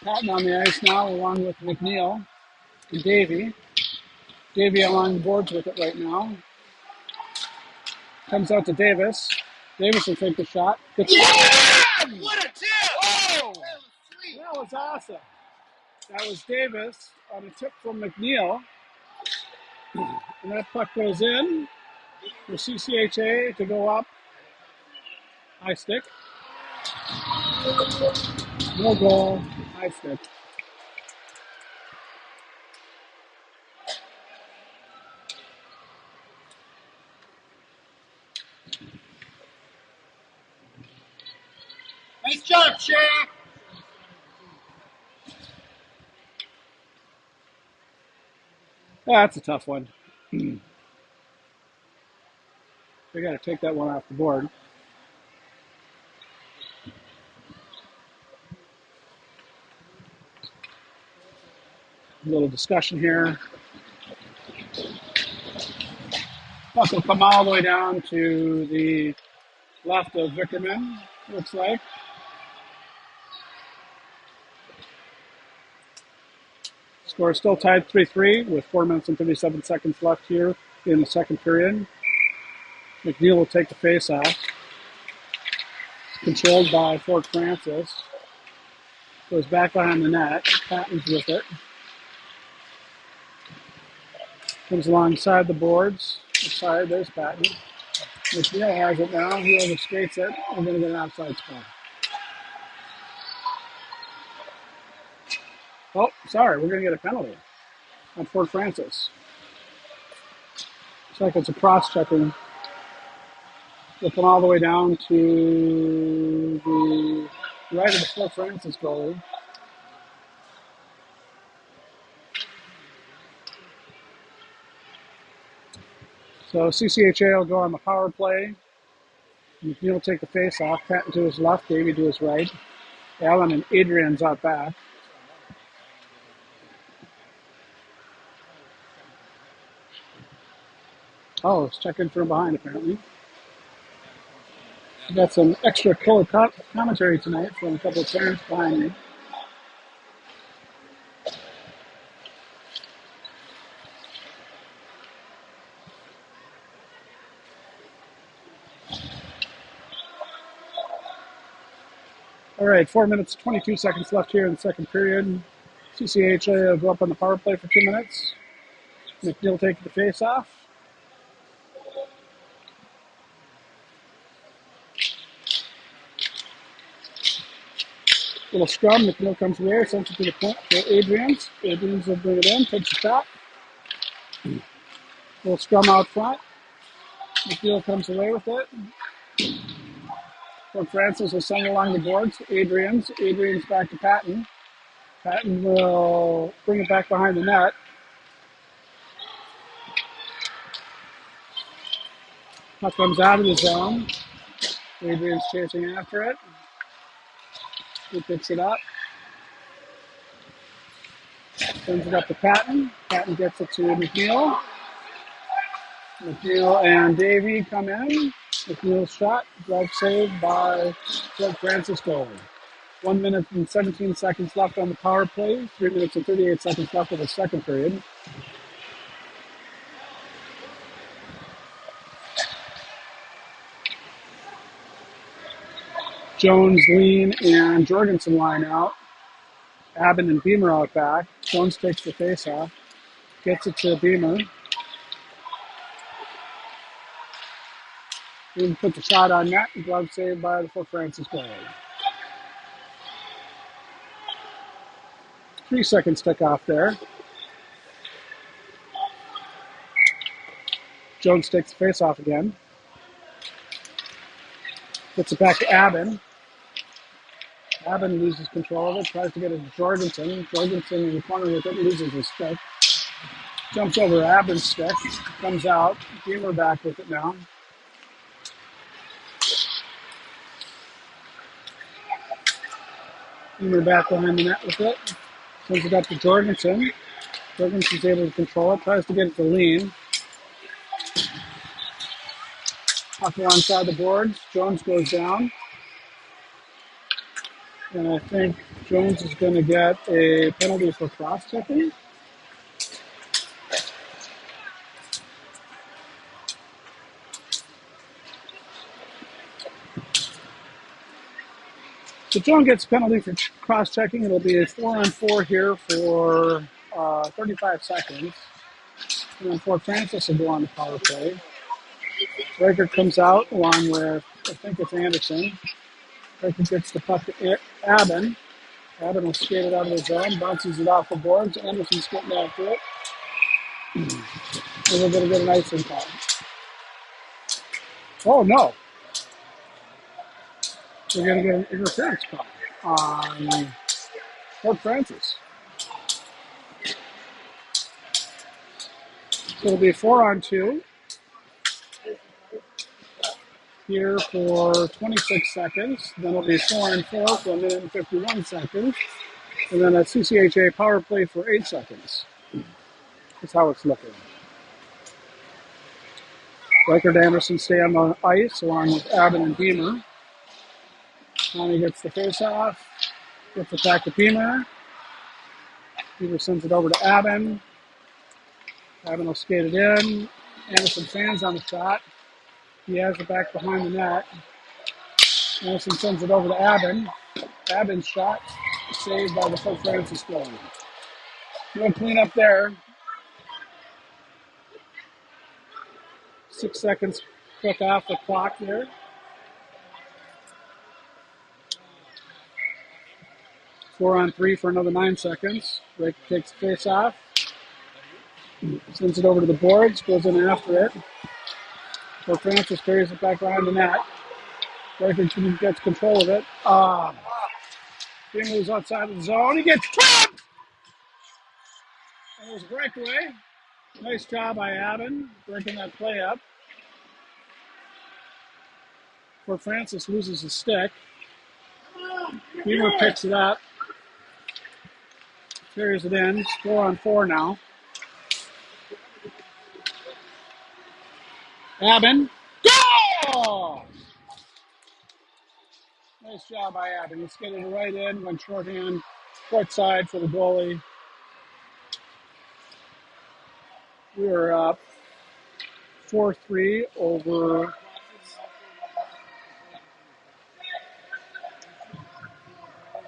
Patton on the ice now along with McNeil and Davey. Davey along the boards with it right now. Comes out to Davis. Davis will take the shot. What a tip! Oh! That was awesome. That was Davis on a tip from McNeil. And that puck goes in for CCHA to go up. High stick. No goal. High stick. Nice job, Shaq! That's a tough one. They got to take that one off the board. A little discussion here. Puck will come all the way down to the left of Vickerman, looks like. Score is still tied 3-3 with 4 minutes and 37 seconds left here in the second period. McNeil will take the face off. Controlled by Fort Francis. Goes back behind the net. Patton's with it. Comes alongside the boards. Sorry, there's Patton. McNeil has it now. He overskates it. We're going to get an outside spot. Oh, sorry. We're going to get a penalty on Fort Francis. Looks like it's a cross-checking. Looking all the way down to the right at the Fort Francis goalie. So CCHA will go on the power play. McNeil will take the face off. Patton to his left, Davey to his right. Allen and Adrian's out back. Oh, it's checking from behind apparently. We got some extra color commentary tonight from a couple of parents behind me. All right, 4 minutes, 22 seconds left here in the second period. CCHA will go up on the power play for 2 minutes. McNeil taking the face off. Little scrum, McNeil comes away, sends it to the point for Adrian's. Adrian's will bring it in, takes a shot. Little scrum out front. McNeil comes away with it. Fort Francis will send it along the boards. Adrian's back to Patton. Patton will bring it back behind the net. Puck comes out of the zone. Adrian's chasing after it. He picks it up. Sends it up to Patton. Patton gets it to McNeil. McNeil and Davey come in. McNeil's shot, glove saved by Fort Francis goalie. 1 minute and 17 seconds left on the power play. 3 minutes and 38 seconds left of the second period. Jones, Lean, and Jorgensen line out. Abbott and Beamer out back. Jones takes the face off. Gets it to Beamer. Beamer puts a shot on net. Glove saved by the Fort Francis goalie. 3 seconds tick off there. Jones takes the face off again. Gets it back to Abbott. Abbott loses control of it, tries to get it to Jorgensen. Jorgensen in the corner with it, loses his stick. Jumps over Abbott's stick, comes out. Beamer back with it now. Beamer back behind the net with it. Sends it up to Jorgensen. Jorgensen's able to control it, tries to get it to Lean. Puck alongside the boards. Jones goes down. And I think Jones is going to get a penalty for cross-checking. So Jones gets a penalty for cross-checking. It'll be a 4-on-4 here for 35 seconds. And then Fort Francis will go on the power play. Riker comes out along with, I think it's Anderson. Riker gets the puck to Abbott. Abbott will skate it out of the zone, bounces it off the boards. Anderson's getting after it. And we're going to get an icing call. Oh, no. We're going to get an interference call on Fort Francis. So it'll be 4-on-2 here for 26 seconds. Then it'll be 4-on-4 for 1 minute and 51 seconds. And then a CCHA power play for 8 seconds. That's how it's looking. Riker and Anderson stay on the ice along with Abbott and Beamer. Connie gets the face off. Gets it back to Beamer. Beamer sends it over to Abbott. Abbott will skate it in. Anderson fans on the shot. He has it back behind the net. Anderson sends it over to Abbott. Abbott's shot saved by the Fort Francis goalie. No clean up there. 6 seconds click off the clock there. Four on 3 for another 9 seconds. Drake takes the face off. Sends it over to the boards. Goes in after it. Fort Francis carries it back behind the net. Drake gets control of it. He moves outside of the zone. He gets trapped! And there's a breakaway. Nice job by Adam breaking that play up. Where Francis loses his stick. Beaver picks it up. Carries it in. It's 4-on-4 now. Aben. Goal! Nice job by Aben. He's getting it right in. Went shorthand. Court side for the goalie. We are up 4-3 over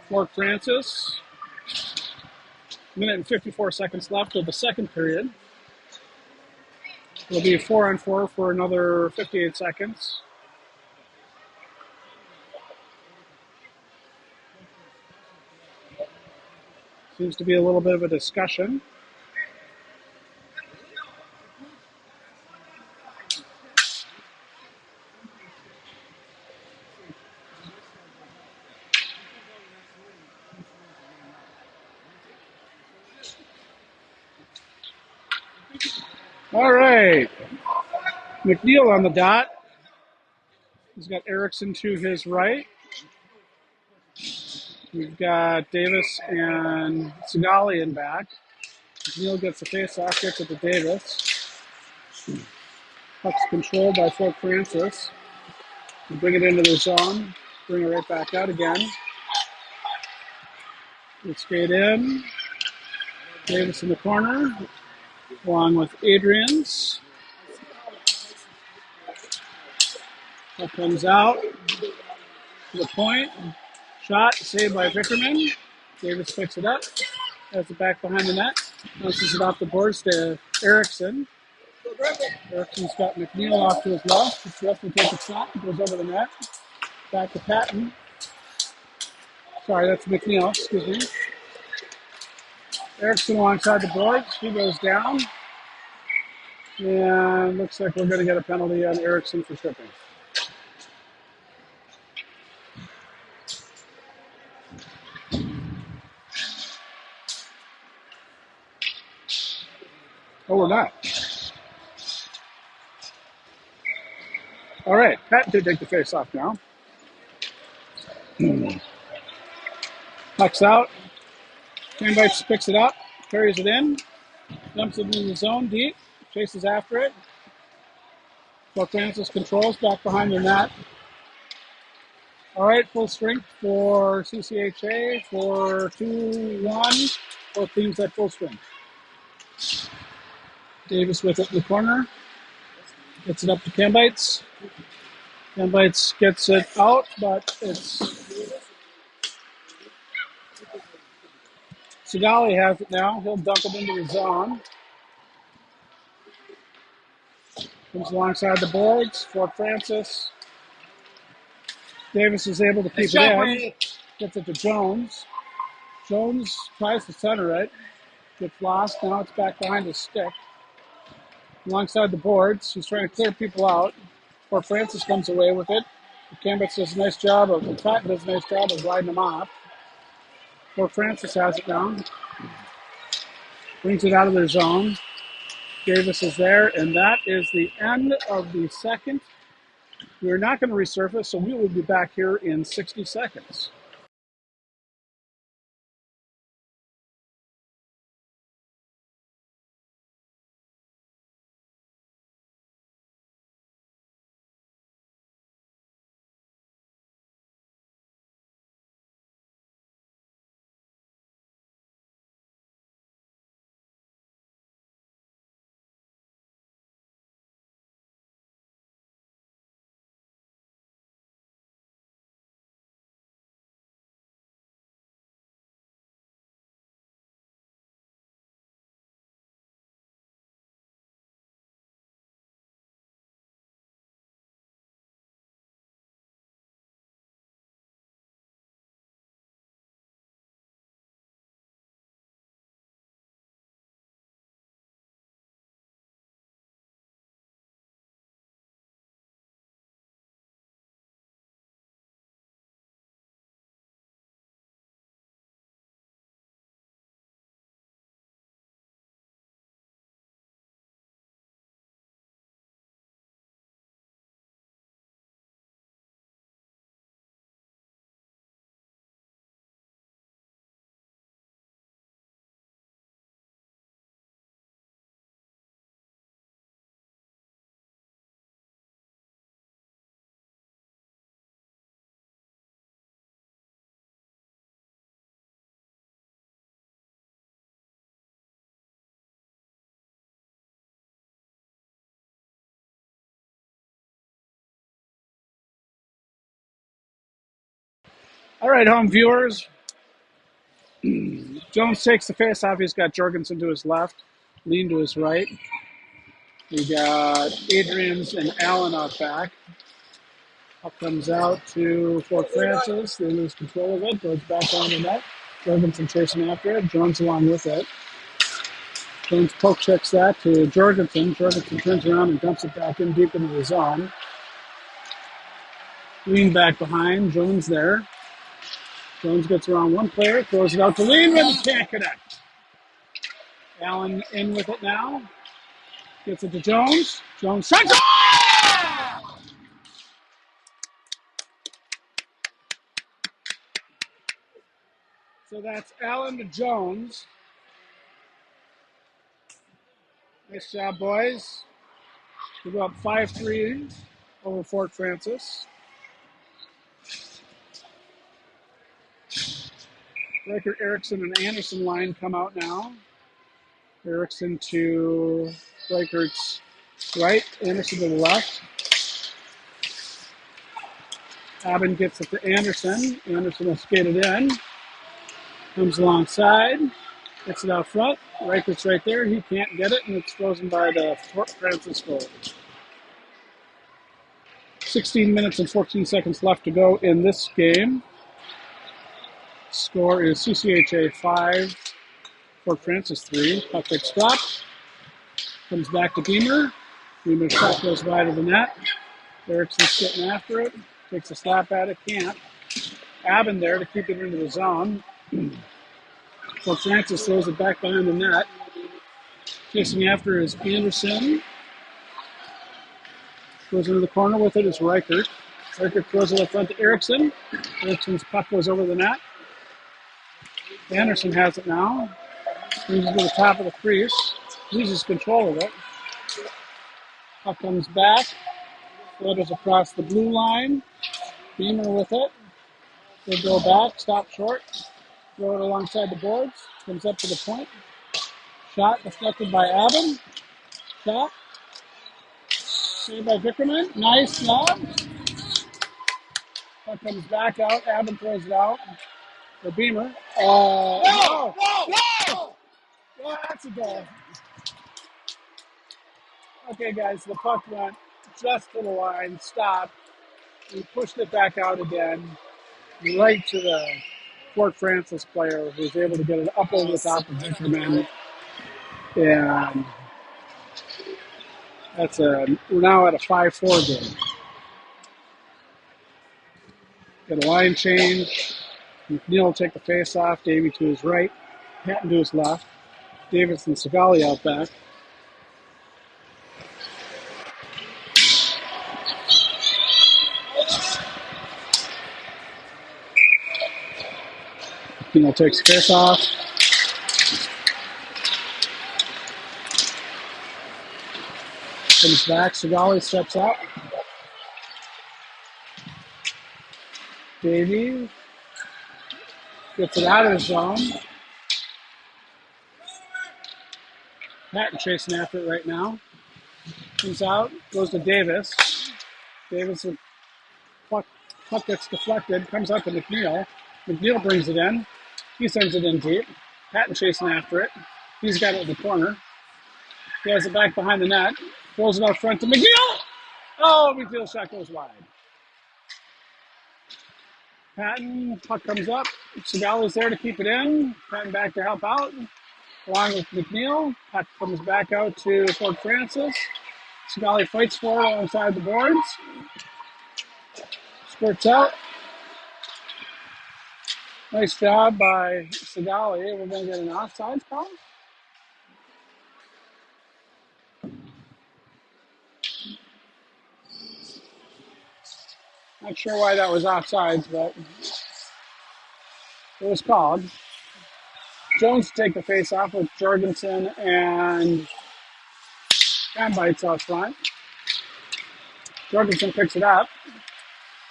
Fort Francis. Minute and 54 seconds left of the second period. It'll be 4-on-4 for another 58 seconds. Seems to be a little bit of a discussion. All right. McNeil on the dot. He's got Erickson to his right. We've got Davis and Sigali in back. McNeil gets the face-off, gets it to Davis. Puck's controlled by Fort Francis. We bring it into the zone. Bring it right back out again. We skate in. Davis in the corner, along with Adrian's. Puck comes out to the point. Shot, saved by Vickerman. Davis picks it up. Has it back behind the net. Bounces it off the boards to Erickson. Erickson's got McNeil off to his left. The ref will take a shot. Goes over the net. Back to Patton. Sorry, that's McNeil. Excuse me. Erickson alongside the boards. He goes down. And looks like we're going to get a penalty on Erickson for tripping. Oh, we're not. All right, Pat did take the face off now. Puck's out. Bites picks it up, carries it in, dumps it into the zone deep, chases after it. Fort Francis controls back behind the net. All right, full strength for CCHA for 2-1. Both teams at full strength. Davis with it in the corner. Gets it up to Cambites. Cambites gets it out, but it's Sigali has it now. He'll dump it into the zone. Comes alongside the boards. Fort Francis. Davis is able to keep it in. Gets it to Jones. Jones tries to center it. Gets lost. Now it's back behind his stick. Alongside the boards. He's trying to clear people out. Fort Francis comes away with it. Cambitz does a nice job of, Patton does a nice job of riding him off. Fort Francis has it down. Brings it out of their zone. Davis is there, and that is the end of the second. We're not going to resurface, so we will be back here in 60 seconds. All right, home viewers. Jones takes the face off. He's got Jorgensen to his left, Lean to his right. We got Adrians and Allen out back. Puck comes out to Fort Francis. They lose control of it. Goes back on the net. Jorgensen chasing after it. Jones along with it. Jones poke checks that to Jorgensen. Jorgensen turns around and dumps it back in deep into the zone. Lean back behind. Jones there. Jones gets around one player, throws it out to Lean, but he can't connect. Allen in with it now. Gets it to Jones. Jones sends it! So that's Allen to Jones. Nice job, boys. We go up 5-3 over Fort Francis. Riker, Erickson, and Anderson line come out now. Erickson to Reichert's right, Anderson to the left. Abbott gets it to Anderson. Anderson will skate it in. Comes alongside. Gets it out front. Reichert's right there. He can't get it, and it's frozen by the Fort Francis goal. 16 minutes and 14 seconds left to go in this game. Score is CCHA 5, Fort Francis 3. Puck gets dropped. Comes back to Beamer. Beamer's shot goes wide of the net. Erickson's getting after it. Takes a slap at it. Can't. Abbott there to keep it into the zone. Fort Francis throws it back behind the net. Chasing after is Anderson. Goes into the corner with it is Reichert. Reichert throws it up front to Erickson. Erickson's puck goes over the net. Anderson has it now. Brings it to the top of the crease. Loses control of it. Puck comes back. Flutters across the blue line. Beamer with it. They go back. Stop short. Throw it alongside the boards. Comes up to the point. Shot deflected by Abbott. Shot. Saved by Vickerman. Nice job. Puck comes back out. Abbott throws it out. For Beamer. No! Well, that's a goal. Okay, guys, the puck went just to the line, stopped. We pushed it back out again, right to the Fort Francis player who was able to get it up over the top of Vickerman. And we're now at a 5-4 game. Got a line change. McNeil will take the face off. Davey to his right. Hatton to his left. Davis and Segali out back. McNeil takes the face off. Comes back. Segali steps out. Davey gets it out of the zone. Hatton chasing after it right now. Comes out, goes to Davis. Davis, puck gets deflected, comes up to McNeil. McNeil brings it in. He sends it in deep. Hatton chasing after it. He's got it in the corner. He has it back behind the net. Throws it out front to McNeil. Oh, McNeil's shot goes wide. Patton, puck comes up. Segali's there to keep it in. Patton back to help out. Along with McNeil. Puck comes back out to Fort Francis. Segali fights for it alongside the boards. Squirts out. Nice job by Segali. We're going to get an offsides call. Not sure why that was offsides, but it was called. Jones to take the face off with Jorgensen and Bites out front. Jorgensen picks it up.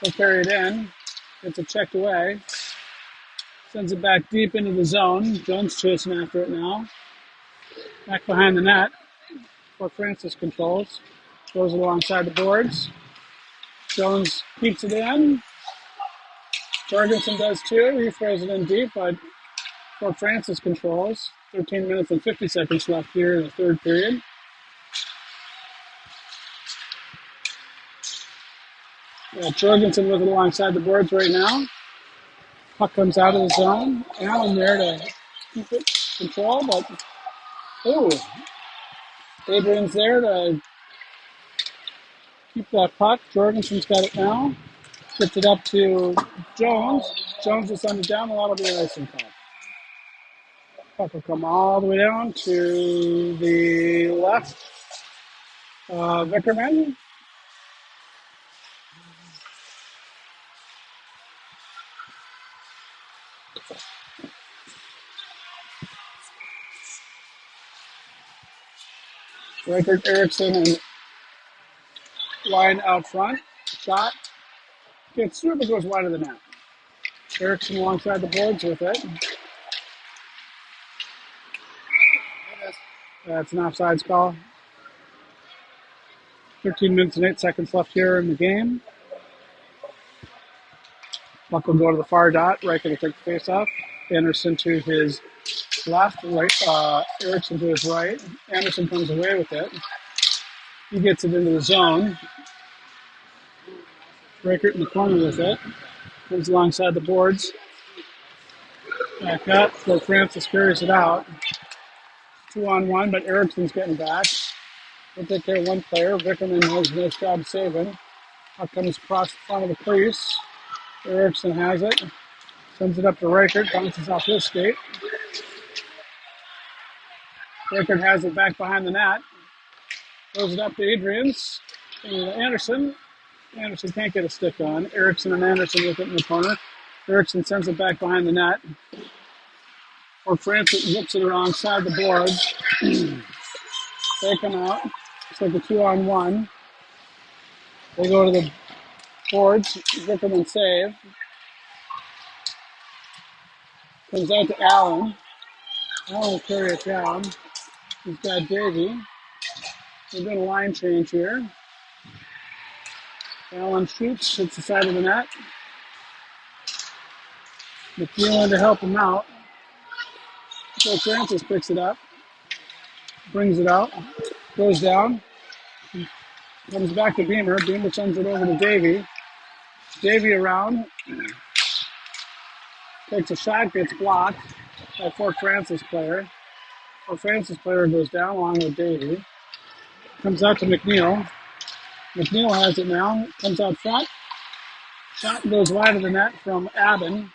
He'll carry it in. Gets it checked away. Sends it back deep into the zone. Jones chasing after it now. Back behind the net. Fort Francis controls. Goes alongside the boards. Jones keeps it in. Jorgensen does too. He throws it in deep, but Fort Francis controls. 13 minutes and 50 seconds left here in the third period. Jorgensen with it alongside the boards right now. Puck comes out of the zone. Allen there to keep it control, but Adrian's there to keep that puck. Jorgensen's got it now. Gets it up to Jones. Jones will send it down, and that'll be an icing call. Puck will come all the way down to the left. Vickerman. Reichert, Erickson, and line out front. Shot. Gets through, but goes wide of the net. Erickson alongside the boards with it. That's an offsides call. 13 minutes and 8 seconds left here in the game. Puck will go to the far dot. Reichert will take the face off. Anderson to his left. Erickson to his right. Anderson comes away with it. He gets it into the zone. Reichert in the corner with it. Comes alongside the boards. Back up. So Francis carries it out. 2-on-1, but Erickson's getting back. We'll take care of one player. Vickerman has a nice job saving. Puck comes across the front of the crease. Erickson has it. Sends it up to Reichert. Bounces off his skate. Reichert has it back behind the net. Throws it up to Adrians. Anderson. Anderson can't get a stick on. Erickson and Anderson with it in the corner. Erickson sends it back behind the net. Or Francis whips it alongside the boards. They come out. It's like a 2-on-1. They go to the boards. Vickerman save. Comes out to Allen. Allen will carry it down. He's got Davey. We're doing a line change here. Allen shoots, hits the side of the net. McNeil to help him out. So Francis picks it up, brings it out, goes down, comes back to Beamer. Beamer sends it over to Davey. Davey around, takes a shot, gets blocked by Fort Francis player. Fort Francis player goes down along with Davey. Comes out to McNeil. McNeil has it now, comes out front. Shot goes wide of the net from Aben.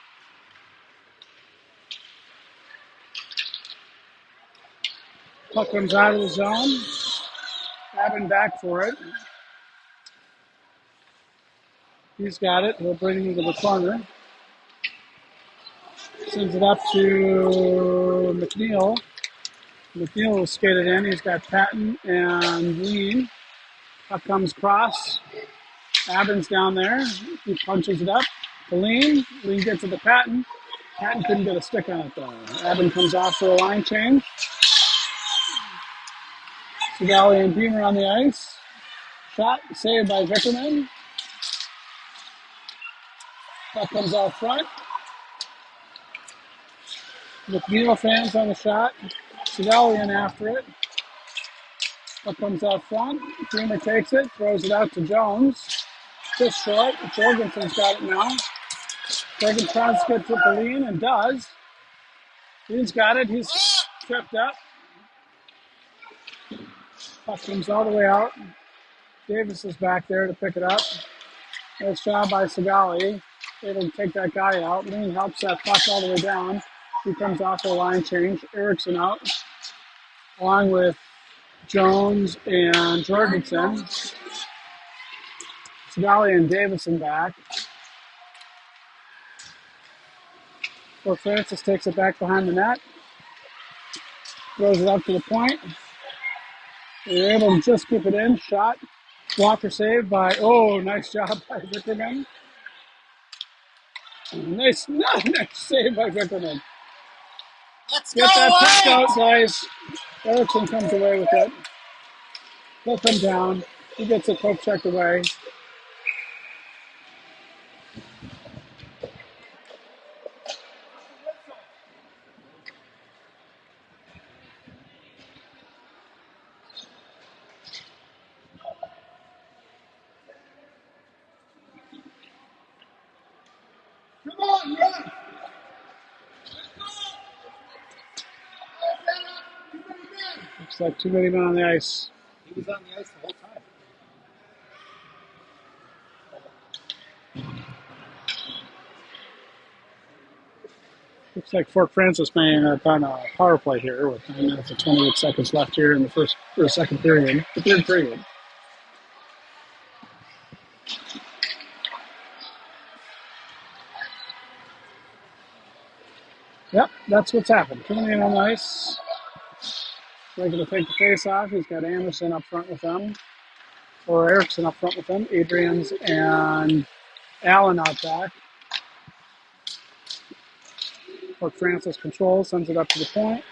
Puck comes out of the zone. Aben back for it. He's got it. He'll bring it into the corner. Sends it up to McNeil. McNeil will skate it in. He's got Patton and Lean. Puck comes across. Aben's down there. He punches it up to Lean. Lean gets it to Patton. Patton couldn't get a stick on it though. Aben comes off for a line change. Segali and Beamer on the ice. Shot saved by Vickerman. Puck comes out front. McNeil fans on the shot. Segali in after it. Puck comes out front. Beamer takes it, throws it out to Jones. Just short. Jorgensen's got it now. Jorgensen tries to get to the lean and does. He's got it. He's tripped up. Puck comes all the way out. Davis is back there to pick it up. Nice job by Segali. Able to take that guy out. Lean helps that puck all the way down. He comes off the line change. Erickson out. Along with Jones and Jorgensen. Segali and Davison back. Fort Francis takes it back behind the net. Throws it up to the point. They're able to just keep it in. Shot. Blocker saved by, nice job by Vickerman. Nice save by Vickerman. Let's Get go, that puck White! out, guys. Erickson comes away with it. He'll come down. He gets it poke checked away. Looks like too many men on the ice. He was on the ice the whole time. Looks like Fort Francis may end up on a power play here with 9 minutes and 28 seconds left here in the first or second period. The third period. Yep, that's what's happened. Coming in on the ice. They're going to take the face off. He's got Anderson up front with them, or Erickson up front with them. Adrian's and Allen out back. Fort Francis controls, sends it up to the point.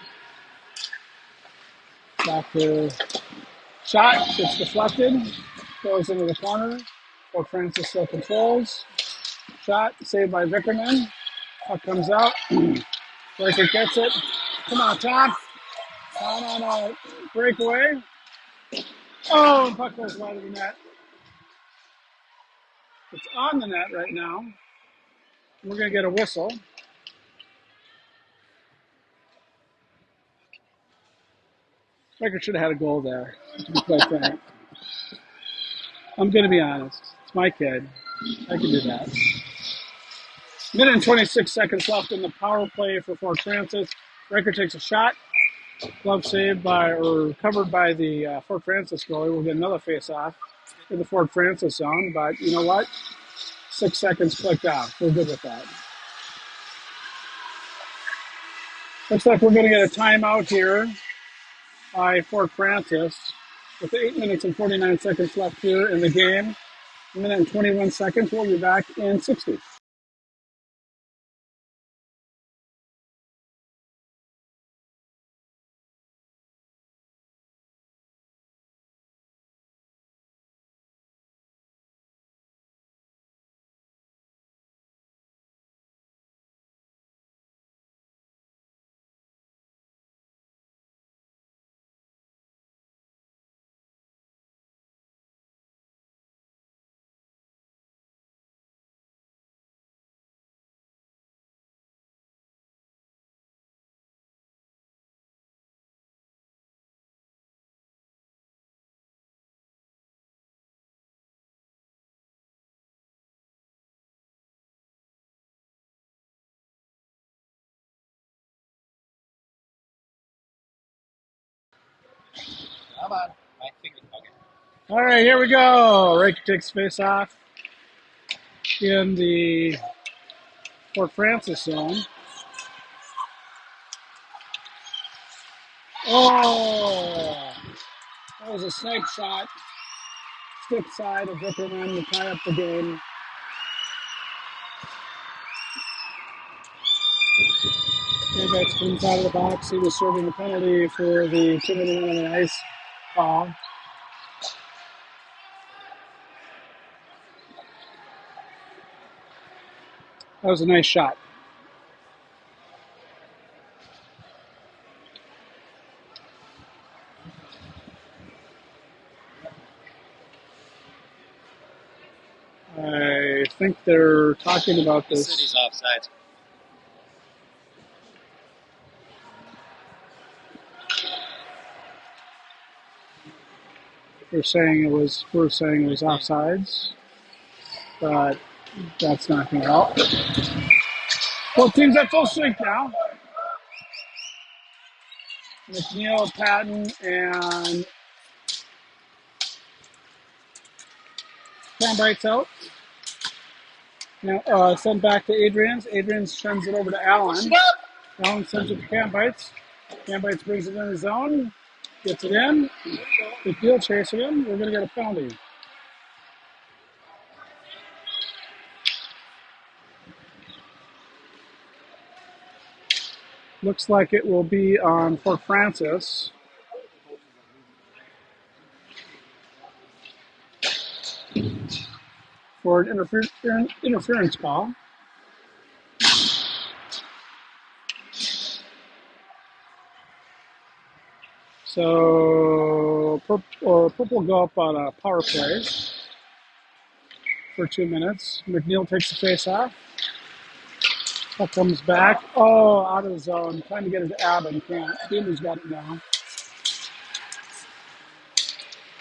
Back to shot, gets deflected, goes into the corner. Fort Francis still controls. Shot, saved by Vickerman. Puck comes out. Breaker gets it. Come on, Tom. No. Breakaway. Oh, puck goes wide of the net. It's on the net right now. We're going to get a whistle. Breaker should have had a goal there, to be quite frank. I'm going to be honest. It's my kid. I can do that. Minute and 26 seconds left in the power play for Fort Francis. Breaker takes a shot. Glove saved by, or covered by the Fort Francis goalie. We'll get another face-off in the Fort Francis zone. But you know what? 6 seconds clicked off. We're good with that. Looks like we're going to get a timeout here by Fort Francis with 8 minutes and 49 seconds left here in the game. A minute and 21 seconds. We'll be back in 60. Come on. My finger's bugging. All right, here we go. Raker takes face off in the Fort Francis zone. Oh, that was a snipe shot. Stick side of Vickerman to tie up the game. Gambites comes out of the box. He was serving the penalty for the 2 minute on the ice call. That was a nice shot. I think they're talking about The this. city's offside. We're saying it was offsides, but that's not going to help. Both teams at full strength now. McNeil, Patton, and Cam Bright's out. Now, sent back to Adrian's. Adrian's sends it over to Allen. Allen sends it to Cam Bites. Cam Bites brings it in the zone. Gets it in. The field chasing him. We're going to get a penalty. Looks like it will be on Fort Francis. For an interference call. So Purple will go up on a power play for 2 minutes. McNeil takes the face off. Puck comes back. Oh, out of the zone. Trying to get it to Abbott. Can't. Beamer's got it now.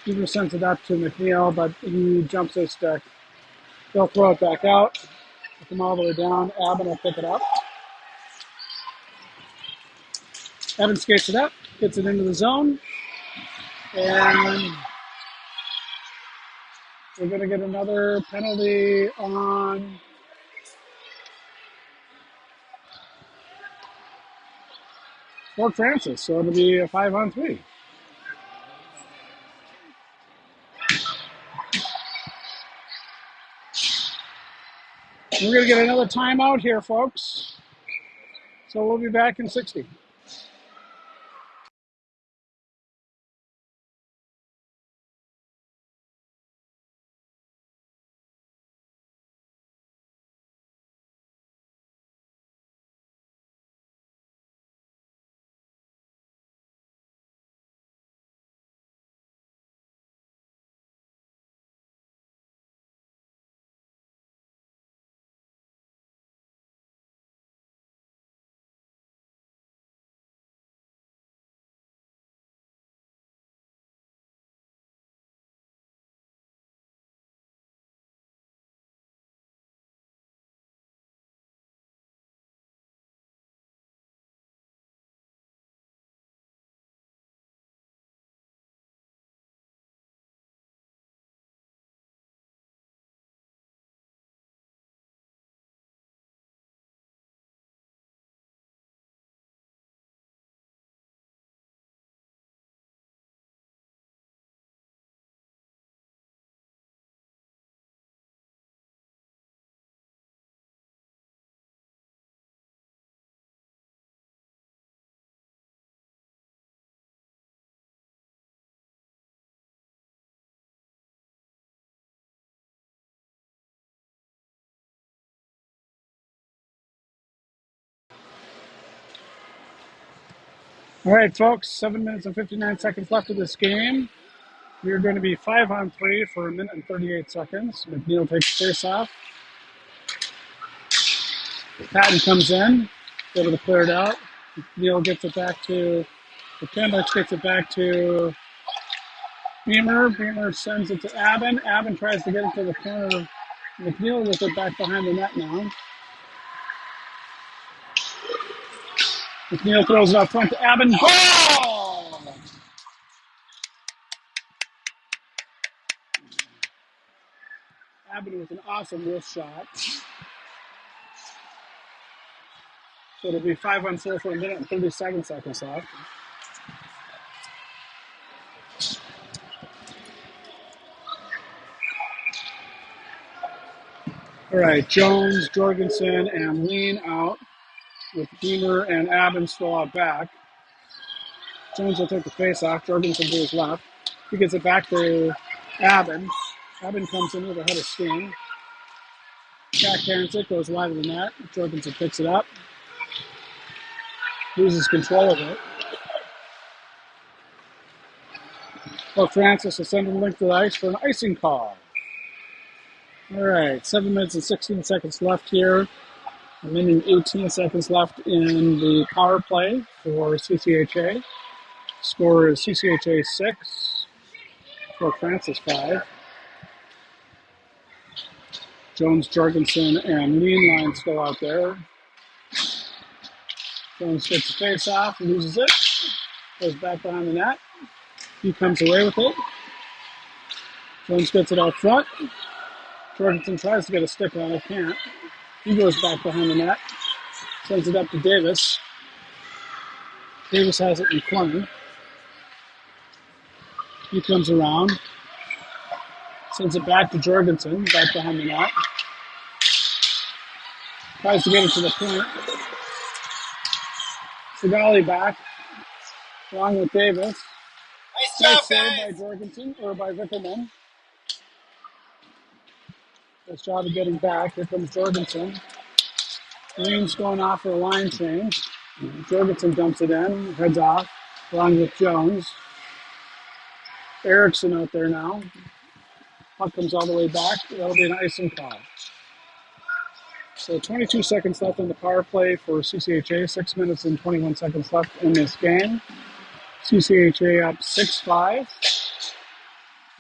Beamer sends it up to McNeil, but he jumps his stick. They'll throw it back out. Come all the way down. Abbott will pick it up. Evan skates it up, gets it into the zone, and we're going to get another penalty on Fort Francis. So it'll be a 5-on-3. We're going to get another timeout here, folks. So we'll be back in 60. All right, folks, 7 minutes and 59 seconds left of this game. We're going to be 5-on-3 for 1 minute and 38 seconds. McNeil takes face off. Patton comes in, able to clear it out. McNeil gets it back to the Candex, gets it back to Beamer. Beamer sends it to Abbott. Abbott tries to get it to the corner. McNeil with it back behind the net now. McNeil throws it out front to Abbott. Goal! Abbott with an awesome wrist shot. So it'll be 5-on-4 for 1 minute and 37 seconds left. All right, Jones, Jorgensen, and Lean out with Beamer and Abbott still out back. Jones will take the face off. Jorgensen to his left. He gets it back to Abbott. Abbott comes in with a head of steam. Backhands it, goes wide of the net. Jorgensen picks it up. Loses control of it. Well, Francis will send him link to the ice for an icing call. All right, 7 minutes and 16 seconds left here. A minute and 18 seconds left in the power play for CCHA. Score is CCHA 6, Fort Francis 5. Jones, Jorgensen, and Lean line still out there. Jones gets the face off, loses it, goes back behind the net. He comes away with it. Jones gets it out front. Jorgensen tries to get a stick on it, can't. He goes back behind the net, sends it up to Davis. Davis has it in the corner. He comes around, sends it back to Jorgensen, back behind the net. Tries to get it to the point. Segali back, along with Davis. Nice save by Jorgensen, or by Vickerman. Nice job of getting back. Here comes Jorgensen. Green's going off for a line change. Jorgensen dumps it in, heads off, along with Jones. Erickson out there now. Puck comes all the way back. That'll be an icing call. So 22 seconds left in the power play for CCHA, 6 minutes and 21 seconds left in this game. CCHA up 6-5.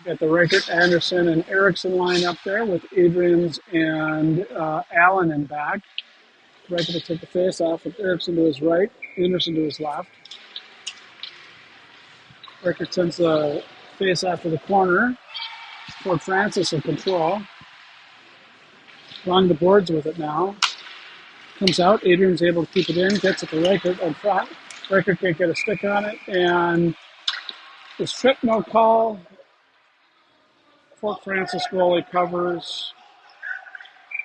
Got the Reichert, Anderson, and Erickson line up there with Adrians and Allen in back. Reichert will take the face off with Erickson to his right, Anderson to his left. Reichert sends the face off to the corner. Fort Francis in control. Along the boards with it now. Comes out. Adrian's able to keep it in. Gets it to Reichert in front. Reichert can't get a stick on it. And the strip no call. Fort Francis goalie covers.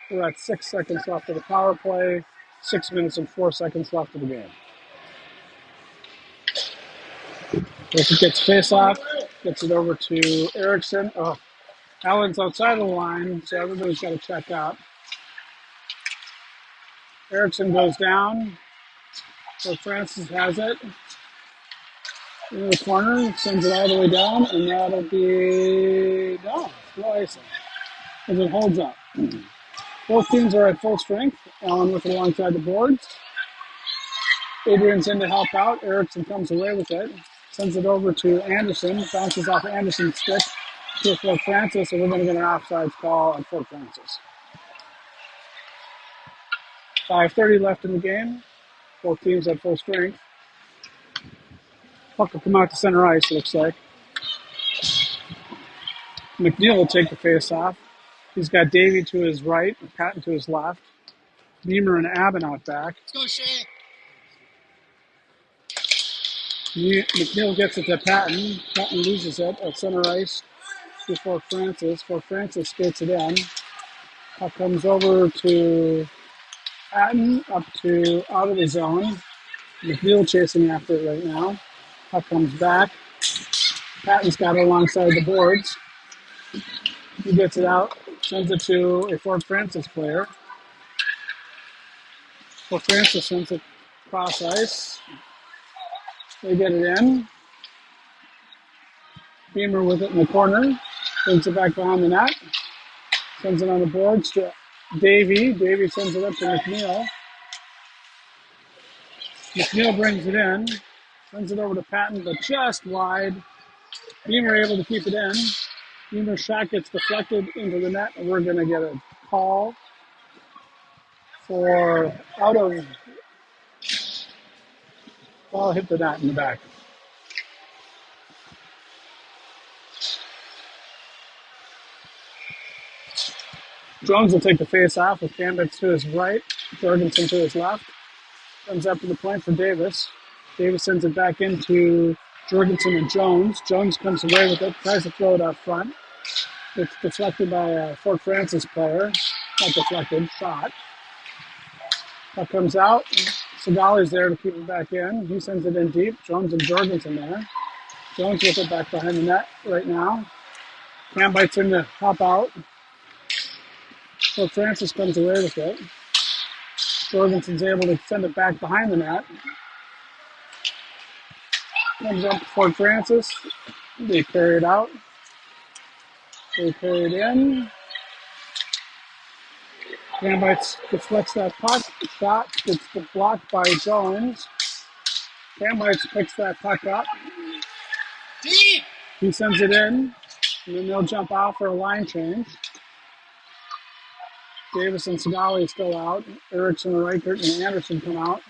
We're at 6 seconds left of the power play. 6 minutes and 4 seconds left of the game. Reichert gets face off. Gets it over to Erickson. Oh, Allen's outside of the line, so everybody's got to check out. Erickson goes down. So Francis has it. In the corner, sends it all the way down, and that'll be no icing. As it holds up. Both teams are at full strength. Allen with it alongside the boards. Adrian's in to help out. Erickson comes away with it. Sends it over to Anderson. Bounces off Anderson's stick to Fort Francis, and we're going to get an offsides call on Fort Francis. 5:30 left in the game. Both teams at full strength. Puck will come out to center ice, looks like. McNeil will take the face off. He's got Davey to his right, Patton to his left. Beamer and Abbott out back. Let's go, Shea. McNeil gets it to Patton. Patton loses it at center ice to Fort Francis. Fort Francis skates it in. Puck comes over to Patton, up to out of the zone. McNeil chasing after it right now. Puck comes back. Patton's got it alongside the boards. He gets it out, sends it to a Fort Francis player. Fort Francis sends it cross ice. They get it in. Beamer with it in the corner. Brings it back behind the net. Sends it on the boards to Davey. Davey sends it up to McNeil. McNeil brings it in. Sends it over to Patton, but just wide. Beamer able to keep it in. Beamer's shot gets deflected into the net, and we're going to get a call for out of ball hit the net in the back. Jones will take the face off with Gambits to his right, Jorgensen to his left. Comes up to the point for Davis. Davis sends it back into Jorgensen and Jones. Jones comes away with it, tries to throw it up front. It's deflected by a Fort Francis player. Not deflected, shot. Puck comes out. Segali's there to keep it back in. He sends it in deep. Jones and Jorgensen there. Jones with it back behind the net right now. Cambites in to hop out. Fort Francis comes away with it. Jorgensen's able to send it back behind the net. Comes up to Fort Francis. They carry it out. They carry it in. Cambites deflects that puck. Shot gets blocked by Jones. Cambites picks that puck up. Deep. He sends it in. And then they'll jump out for a line change. Davis and Segali still out. Erickson, Reichert, and Anderson come out.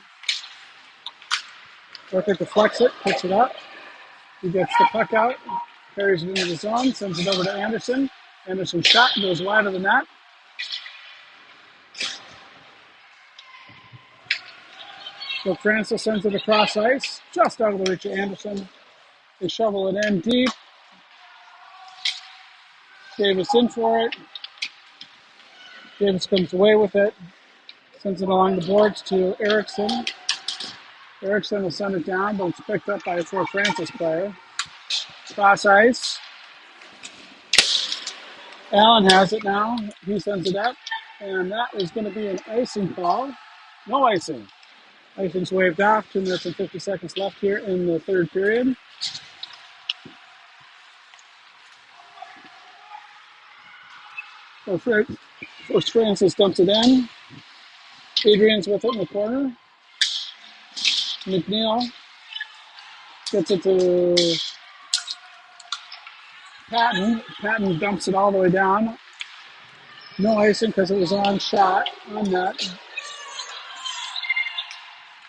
Reichert deflects it, picks it up. He gets the puck out, carries it into the zone, sends it over to Anderson. Anderson's shot goes wide of the net. So Francis sends it across ice, just out of the reach of Anderson. They shovel it in deep. Davis in for it. Davis comes away with it, sends it along the boards to Erickson. Erickson will send it down, but it's picked up by a Fort Francis player. Cross ice. Allen has it now. He sends it up, and that is going to be an icing call. No icing. Icing's waved off. 2 minutes and 50 seconds left here in the third period. Fort Francis dumps it in. Adrian's with it in the corner. McNeil gets it to Patton. Patton dumps it all the way down. No icing because it was on shot, on net.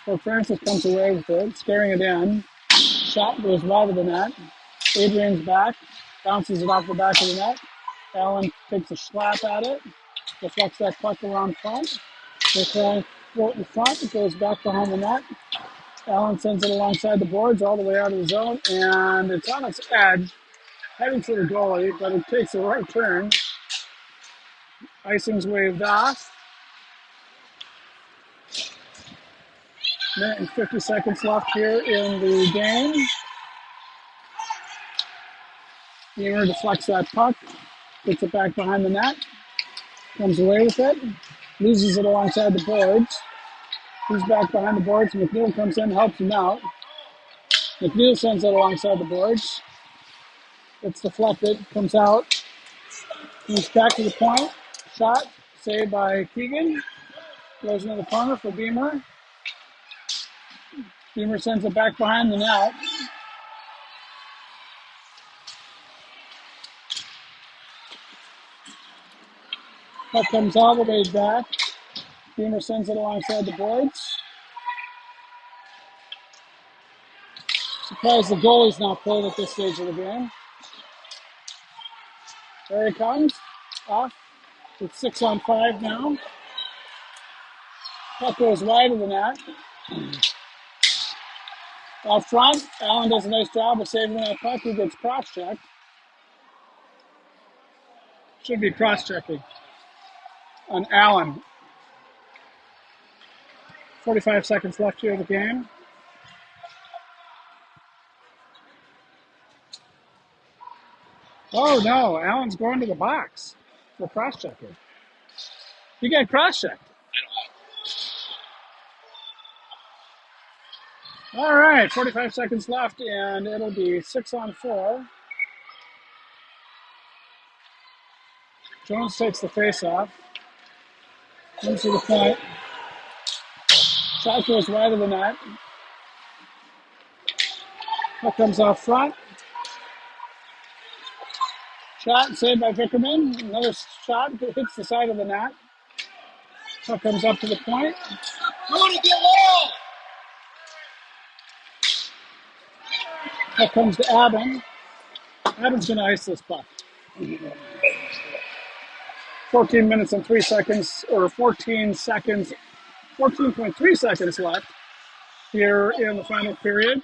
So Francis comes away with it, scaring it in. Shot goes wide of the net. Adrian's back, bounces it off the back of the net. Allen takes a slap at it, deflects that puck around front. They try throw it in front, it goes back behind the net. Allen sends it alongside the boards all the way out of the zone, and it's on its edge, heading for the goalie, but it takes a right turn. Icing's waved off. Minute and 50 seconds left here in the game. Beamer deflects that puck, gets it back behind the net, comes away with it, loses it alongside the boards. He's back behind the boards. McNeil comes in, helps him out. McNeil sends it alongside the boards. It's deflected, comes out. He's back to the point. Shot, saved by Keegan. Goes into the corner for Beamer. Beamer sends it back behind the net. Puck comes all the way back. Beamer sends it alongside the boards. Surprised the goalie's not played at this stage of the game. There he comes. Off. It's 6-on-5 now. Puck goes wide of the net. Out front, Allen does a nice job of saving that puck. He gets cross-checked. Should be cross-checking on Allen. 45 seconds left here of the game. Oh no, Allen's going to the box for cross-checking. He got cross-checked. All right, 45 seconds left, and it'll be 6-on-4. Jones takes the face-off. Comes to the point. Shot goes wide of the net. Puck comes off front. Shot saved by Vickerman. Another shot hits the side of the net. Puck comes up to the point. Rudy, get low! Puck comes to Abin. Abin's going to ice this puck. 14 minutes and 3 seconds, or 14 seconds, 14.3 seconds left here in the final period.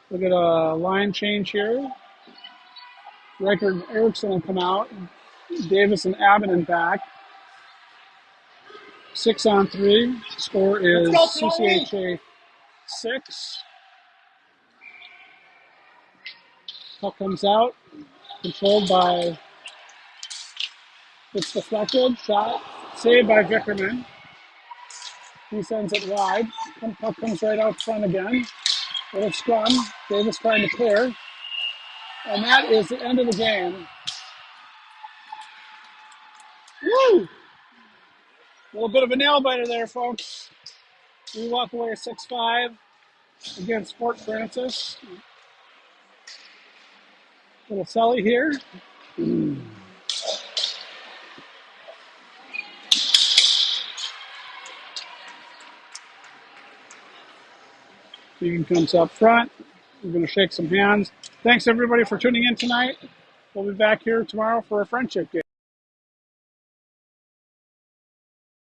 We'll get a line change here. Riker and Erickson will come out. Davis and Abin back. 6-on-3. Score is CCHA 6. Puck comes out. Controlled by... It's deflected. Shot. Saved by Vickerman. He sends it wide. Puck comes right out front again. Little scrum. Davis trying to clear. And that is the end of the game. Woo! A little bit of a nail biter there, folks. We walk away 6-5 against Fort Francis. Little Sully here. Keegan comes up front. We're going to shake some hands. Thanks, everybody, for tuning in tonight. We'll be back here tomorrow for a friendship game.